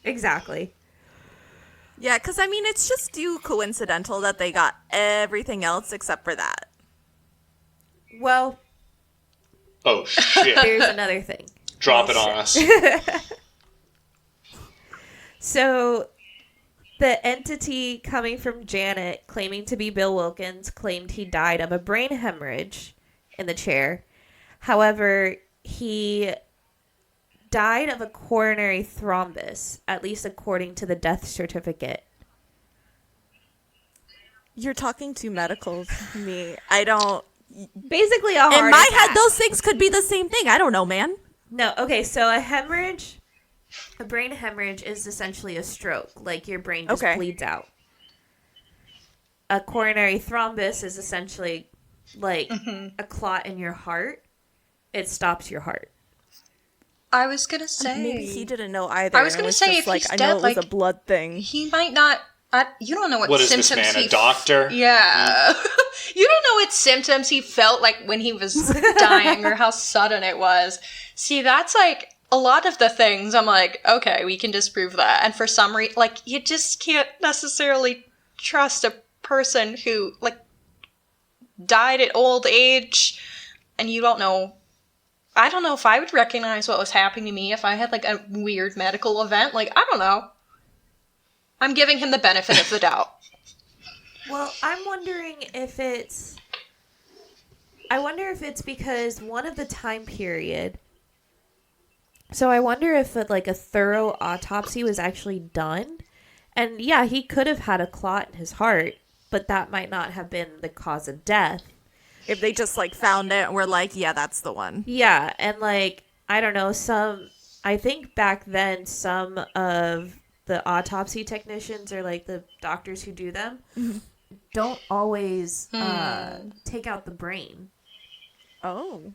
Exactly. Yeah, because, I mean, it's just too coincidental that they got everything else except for that. Well, Oh, shit. here's another thing. Drop it on us. So, the entity coming from Janet, claiming to be Bill Wilkins, claimed he died of a brain hemorrhage in the chair. However, he died of a coronary thrombus, at least according to the death certificate. You're talking too medical to me. I don't... Basically, a heart In my attack. head, those things could be the same thing. I don't know, man. No, okay, so a hemorrhage, a brain hemorrhage is essentially a stroke. Like, your brain just Okay. bleeds out. A coronary thrombus is essentially like a clot in your heart. It stops your heart. I was gonna say Maybe he didn't know either. I was and gonna it say just if like, he's I dead, know it was like, a blood thing. he might not. You don't know what What is this symptoms man, a doctor? Yeah, you don't know what symptoms he felt like when he was dying or how sudden it was. See, that's like a lot of the things. I'm like, okay, we can disprove that. And for some reason, like, you just can't necessarily trust a person who like died at old age, and you don't know. I don't know if I would recognize what was happening to me if I had like a weird medical event. Like, I don't know. I'm giving him the benefit of the doubt. Well, I'm wondering if it's... I wonder if it's because one of the time period... So I wonder if like a thorough autopsy was actually done. And yeah, he could have had a clot in his heart, but that might not have been the cause of death. If they just like found it and were like, yeah, that's the one. Yeah, and like, I don't know, I think back then some of the autopsy technicians or like the doctors who do them don't always take out the brain. Oh.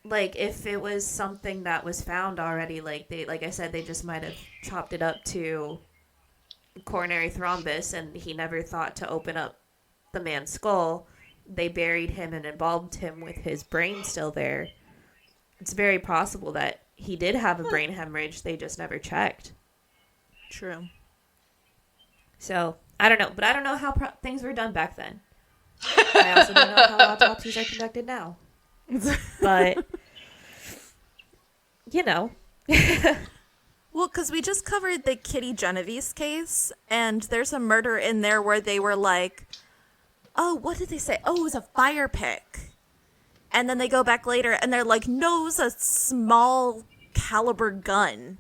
Like, if it was something that was found already, like I said, they just might have chopped it up to coronary thrombus, and he never thought to open up the man's skull. They buried him and embalmed him with his brain still there. It's very possible that he did have a brain hemorrhage. They just never checked. True. So, I don't know. But I don't know how things were done back then. I also don't know how autopsies are conducted now. But, you know. Well, because we just covered the Kitty Genovese case, and there's a murder in there where they were like, oh, what did they say? Oh, it was a fire pick. And then they go back later, and they're like, no, it was a small caliber gun.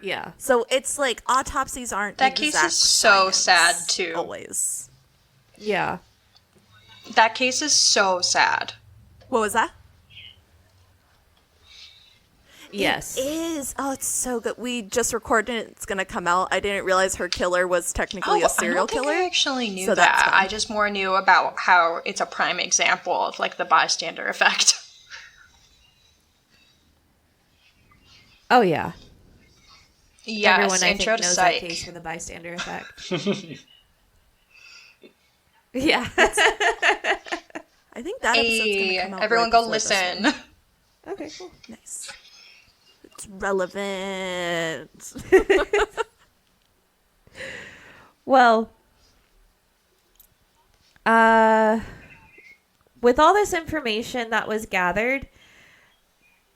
Yeah. So it's like autopsies aren't That case exact is so science, sad, too. Always. Yeah. That case is so sad. What was that? Yes. It is. Oh, it's so good. We just recorded it. It's going to come out. I didn't realize her killer was technically a serial I don't killer. think I actually knew so that's that. fun. I just more knew about how it's a prime example of like the bystander effect. Oh, yeah. Yes, Everyone, I intro think, to knows Psych. that case for the bystander effect. Yeah. I think that episode's going to come out everyone right go before this listen. one. Okay, cool. Nice. It's relevant. Well, with all this information that was gathered,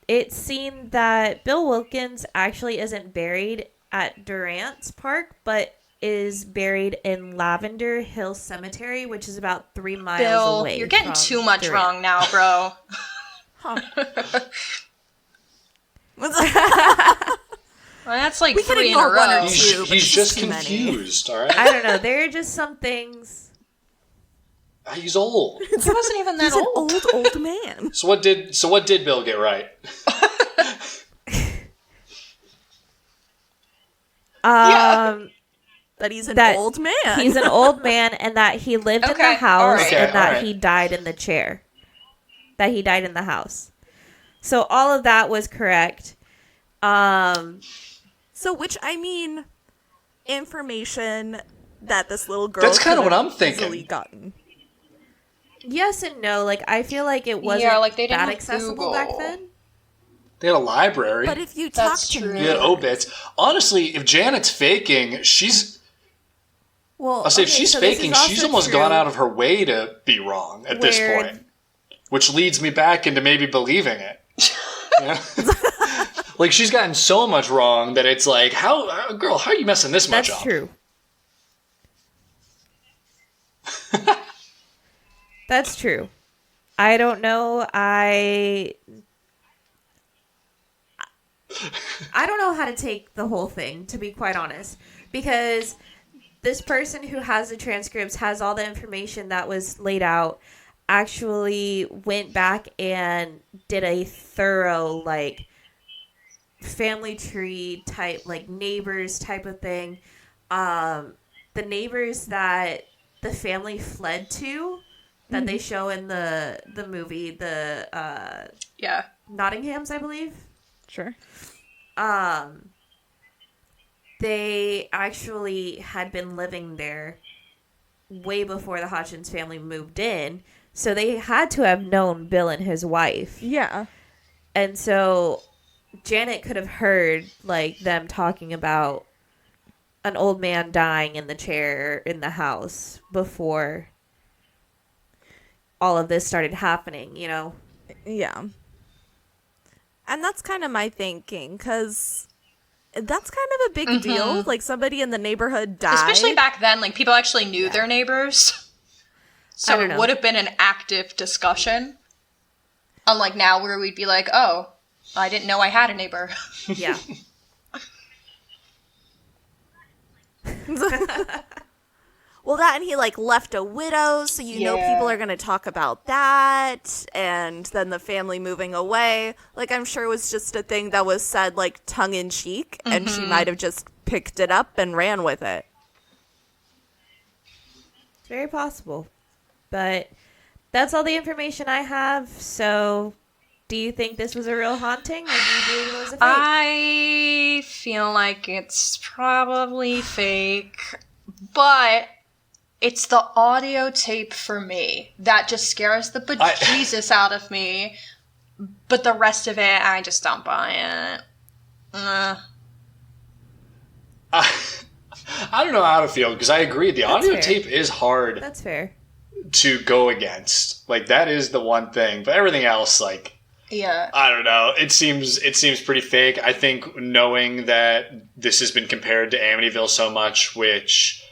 it seemed that Bill Wilkins actually isn't buried at Durant's Park, but is buried in Lavender Hill Cemetery, which is about 3 miles Bill, away. you're getting from too much Durant. wrong now, bro. Well, that's like We can 3 in a ignore one or row. two. but He's it's just too many. confused, all right? I don't know. There are just some things. He's old. He wasn't even that He's an old. old man. So what did Bill get right? Yeah. That he's an That old man. He's an old man, and that he lived in Okay, the house, alright. and that alright. he died in the chair. That he died in the house. So all of that was correct. So, which, I mean, information that this little girl That's kinda could what have I'm thinking. easily gotten. Yes and no. Like, I feel like it wasn't like, they didn't that have accessible back Google. then. They had a library. But if you talk That's to true. me, You had obits. Honestly, if Janet's faking, Well, I'll say if okay, she's so this faking, is she's also almost true gone out of her way to be wrong at this where- point. Which leads me back into maybe believing it. Yeah. Like, she's gotten so much wrong that it's like, girl, how are you messing this much That's up? true. That's true. I don't know. I don't know how to take the whole thing, to be quite honest, because this person who has the transcripts has all the information that was laid out, actually went back and did a thorough, like, family tree type, like, neighbors type of thing. The neighbors that the family fled to, that they show in the movie, the Yeah. Nottinghams, I believe. sure. They actually had been living there way before the Hodgson's family moved in, so they had to have known Bill and his wife. Yeah. And so Janet could have heard, like, them talking about an old man dying in the chair in the house before all of this started happening, you know? Yeah. And that's kind of my thinking, because That's kind of a big deal. Like, somebody in the neighborhood died. Especially back then, like, people actually knew their neighbors. So it would have been an active discussion. Unlike now, where we'd be like, oh, I didn't know I had a neighbor. Yeah. Well, that, and he, like, left a widow, so you know people are going to talk about that, and then the family moving away. Like, I'm sure it was just a thing that was said, like, tongue-in-cheek, and she might have just picked it up and ran with it. It's very possible. But that's all the information I have, so do you think this was a real haunting, or do you believe it was a fake? I feel like it's probably fake, but it's the audio tape for me. That just scares the bejesus out of me. But the rest of it, I just don't buy it. I don't know how to feel, because I agree. The audio tape is hard. That's fair. To go against. Like, that is the one thing. But everything else, like... Yeah. I don't know. It seems pretty fake. I think knowing that this has been compared to Amityville so much, which...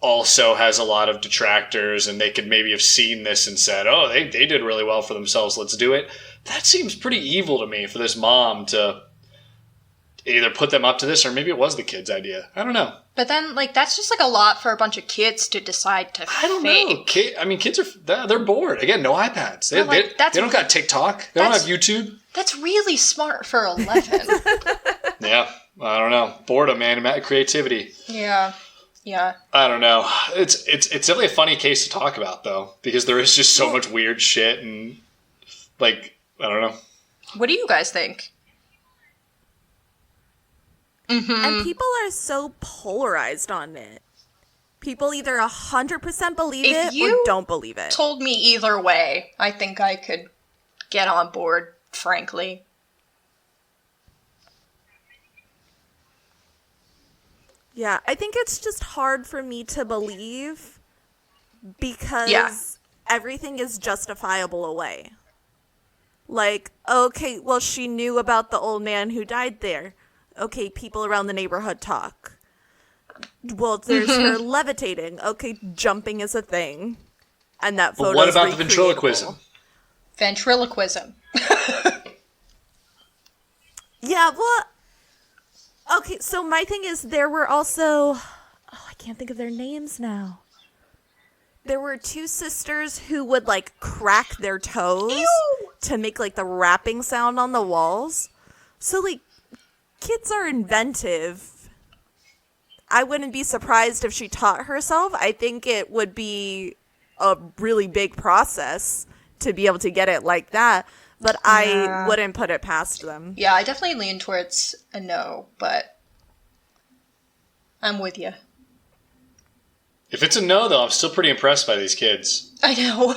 also has a lot of detractors, and they could maybe have seen this and said, oh, they did really well for themselves, let's do it. That seems pretty evil to me, for this mom to either put them up to this, or maybe it was the kid's idea. I don't know. But then, like, that's just, like, a lot for a bunch of kids to decide to I don't know. Kids are, they're bored. Again, no iPads. They don't got TikTok. They don't have YouTube. That's really smart for 11. Yeah, I don't know. Boredom, man. Creativity. Yeah. Yeah. I don't know. It's definitely a funny case to talk about, though, because there is just so much weird shit, and, like, I don't know. What do you guys think? And people are so polarized on it. People either 100% believe it or don't believe it. Told me either way, I think I could get on board, frankly. Yeah, I think it's just hard for me to believe because everything is justifiable away. Like, okay, well, she knew about the old man who died there. Okay, people around the neighborhood talk. Well, there's her levitating. Okay, jumping is a thing. And that photo. But what about the ventriloquism? Ventriloquism. Yeah, well, okay, so my thing is there were also... Oh, I can't think of their names now. There were two sisters who would, like, crack their toes to make, like, the rapping sound on the walls. So, like, kids are inventive. I wouldn't be surprised if she taught herself. I think it would be a really big process to be able to get it like that. But I wouldn't put it past them. Yeah, I definitely lean towards a no, but I'm with you. If it's a no, though, I'm still pretty impressed by these kids. I know.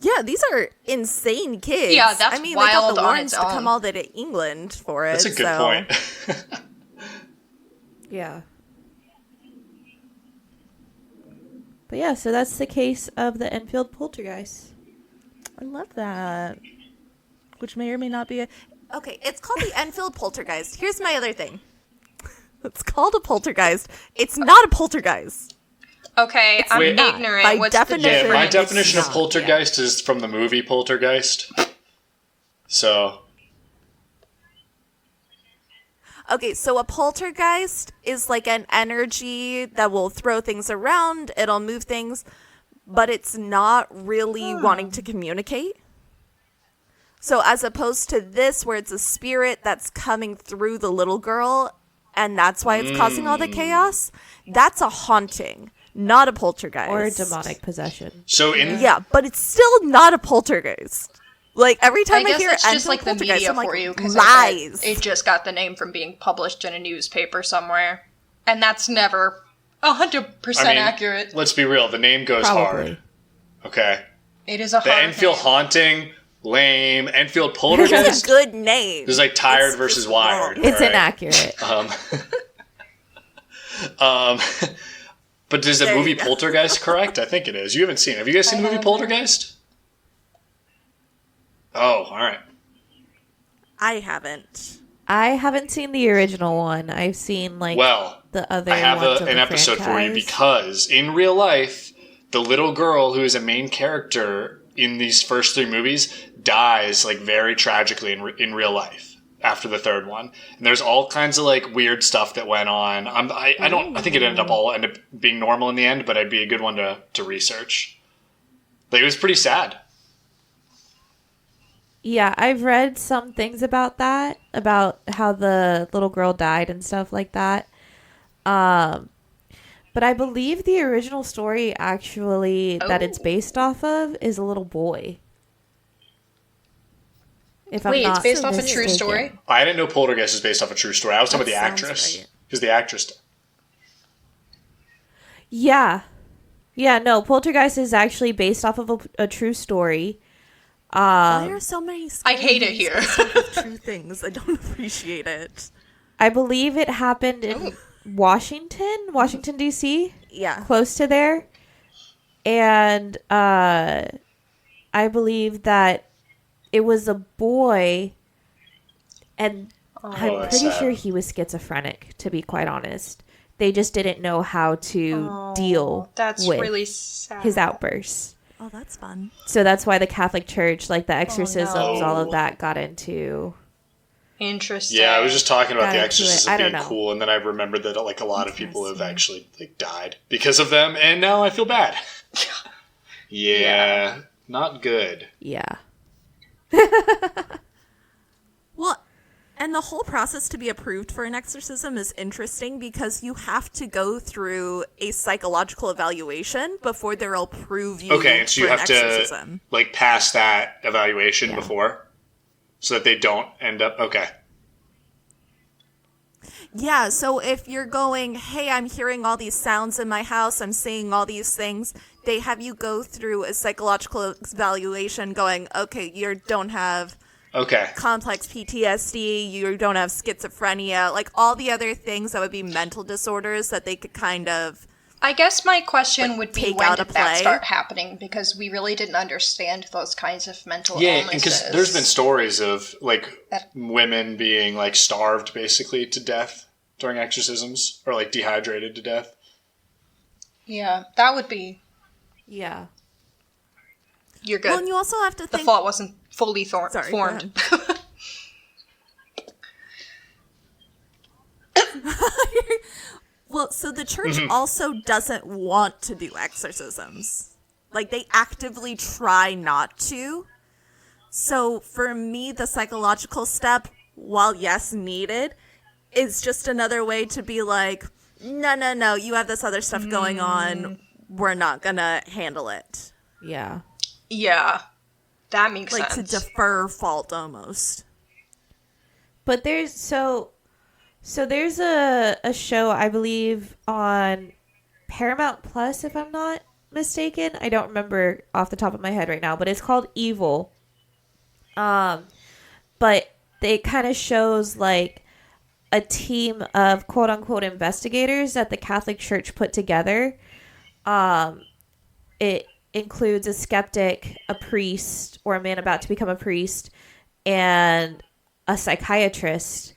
Yeah, these are insane kids. Yeah, that's I mean, wild they got the on ones its to own. come all the way to England for it. That's a good point. Yeah. But yeah, so that's the case of the Enfield Poltergeist. I love that. Which may or may not be a... Okay, it's called the Enfield Poltergeist. Here's my other thing. It's called a poltergeist. It's not a poltergeist. Okay, I'm ignorant. By What's definition, Yeah, my it's definition of not. poltergeist is from the movie Poltergeist. So... Okay, so a poltergeist is like an energy that will throw things around, it'll move things, but it's not really wanting to communicate. So as opposed to this, where it's a spirit that's coming through the little girl, and that's why it's causing all the chaos, that's a haunting, not a poltergeist. Or demonic possession. So in... Yeah, but it's still not a poltergeist. Like, every time I guess hear it's just like the poltergeist, media I'm like, for you, because lies. it just got the name from being published in a newspaper somewhere, and that's never 100% accurate. Let's be real. The name goes hard. Okay. It is a The hard Enfield name. Haunting, lame. Enfield It's Poltergeist. a good name. It's like Tired It's versus just Wired. wrong. It's all right? inaccurate. But is the There movie you go. Poltergeist correct? I think it is. You haven't seen it. Have you guys seen the movie Poltergeist? Oh, all right. I haven't. I haven't seen the original one. I've seen like the other I have ones of an the episode for you franchise. because in real life, the little girl who is a main character in these first 3 movies dies like very tragically in real life after the 3rd one. And there's all kinds of like weird stuff that went on. I think it ended up being normal in the end, but it'd be a good one to research. Like, it was pretty sad. Yeah, I've read some things about that, about how the little girl died and stuff like that. But I believe the original story actually that it's based off of is a little boy. If Wait, I'm it's not based off a mistaken. true story? I didn't know Poltergeist is based off a true story. I was talking about the That sounds actress. right. Because the actress... Yeah. Yeah, no, Poltergeist is actually based off of a true story. Why are so many I hate it movies here. based off of true things? I don't appreciate it. I believe it happened in Washington, D.C., Yeah. close to there. And I believe that it was a boy, and I'm that's pretty sad. sure he was schizophrenic, to be quite honest. They just didn't know how to deal That's with really sad. his outbursts. Oh, that's fun. So that's why the Catholic Church, like the exorcisms, no. all of that got into... Interesting. Yeah, I was just talking about Got the into exorcism it. I being don't know. cool, and then I remembered that like a lot of people have actually like died because of them, and now I feel bad. Yeah, not good. Yeah. Well, and the whole process to be approved for an exorcism is interesting because you have to go through a psychological evaluation before they'll approve you Okay, and so you for an have exorcism. to like pass that evaluation Yeah. before, so that they don't end up. Okay, Yeah, so if you're going, hey, I'm hearing all these sounds in my house, I'm seeing all these things, they have you go through a psychological evaluation going, okay, you don't have okay. complex PTSD, you don't have schizophrenia, like all the other things that would be mental disorders that they could kind of... I guess my question would be, take when out did a that play? start happening? Because we really didn't understand those kinds of mental Yeah, illnesses. because there's been stories of like women being like starved basically to death during exorcisms, or like dehydrated to death. Yeah, that would be... Yeah. You're good. Well, and you also have to the think... thought wasn't fully Sorry, go formed. Well, so the church also doesn't want to do exorcisms. Like, they actively try not to. So, for me, the psychological step, while yes, needed, is just another way to be like, no, you have this other stuff going on. We're not gonna handle it. Yeah. Yeah, that makes Like, sense. to defer fault almost. But there's there's a show, I believe, on Paramount Plus, if I'm not mistaken. I don't remember off the top of my head right now, but it's called Evil. But it kind of shows like a team of quote unquote investigators that the Catholic Church put together. It includes a skeptic, a priest, or a man about to become a priest, and a psychiatrist,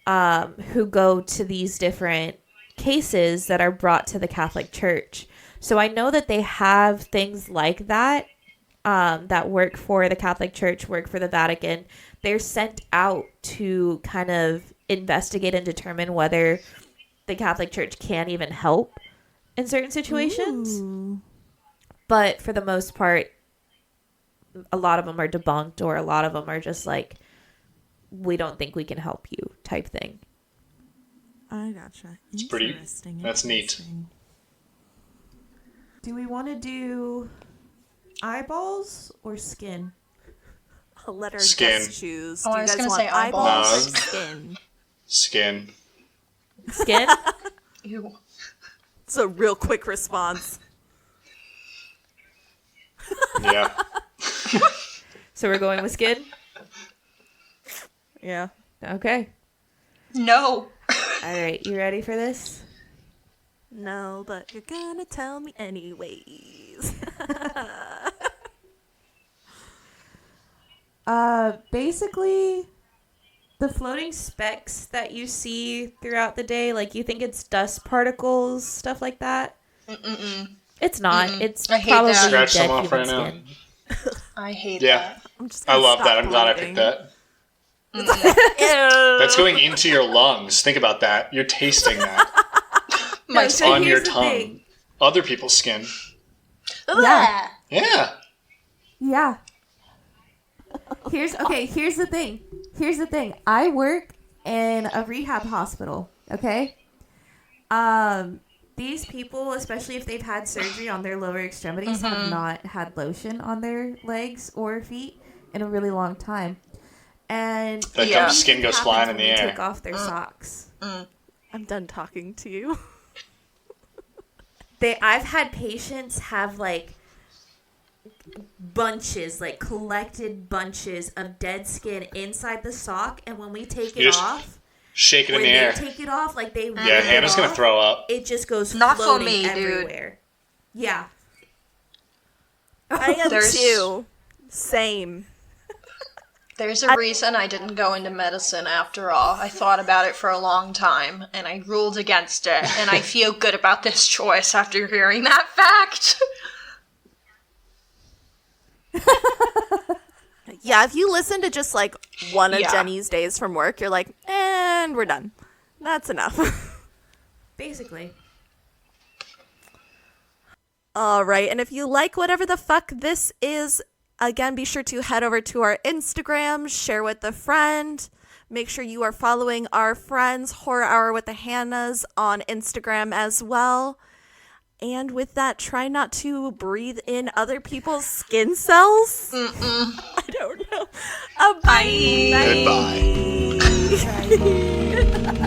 who go to these different cases that are brought to the Catholic Church. So I know that they have things like that, that work for the Catholic Church, work for the Vatican. They're sent out to kind of investigate and determine whether the Catholic Church can even help in certain situations. Ooh. But for the most part, a lot of them are debunked, or a lot of them are just like, we don't think we can help you type thing. I gotcha. It's pretty. Interesting, That's neat. interesting. Do we want to do eyeballs or skin? I'll let our Skin. guests choose. Oh, Do I you was guys gonna want say eyeballs eyeballs. or skin? Skin. Skin? Ew. It's a real quick response. Yeah. So we're going with skin? Yeah. Okay. No. All right. You ready for this? No, but you're gonna tell me anyways. Basically, The floating specks that you see throughout the day, like you think it's dust particles, stuff like that. It's not. It's I hate probably that. Scratch dead some off human right now. skin. I hate Yeah. that. I'm just I gonna love stop that. I'm glad I picked breathing. that. Ew. That's going into your lungs. Think about that. You're tasting that My so on your here's the tongue. thing. Other people's skin. Yeah. Yeah. Yeah. Here's the thing. I work in a rehab hospital, okay? These people, especially if they've had surgery on their lower extremities, have not had lotion on their legs or feet in a really long time. And That Yeah. skin goes happens flying in when the they air. take off their socks. I'm done talking to you. I've had patients have like bunches, like collected bunches of dead skin inside the sock, and when we take You it just off, Shake it in when the they air. take it off, like they Yeah, rip Hannah's it gonna off, throw up. it just goes Not for floating me, dude. everywhere. Yeah. I am There's- too. Same. There's a reason I didn't go into medicine after all. I thought about it for a long time, and I ruled against it, and I feel good about this choice after hearing that fact. Yeah, if you listen to just like one of Yeah. Jenny's days from work, you're like, and we're done. That's enough. Basically. All right, and if you like whatever the fuck this is, again, be sure to head over to our Instagram, share with a friend. Make sure you are following our friends, Horror Hour with the Hannas, on Instagram as well. And with that, try not to breathe in other people's skin cells. I don't know. Bye. Goodbye. Bye.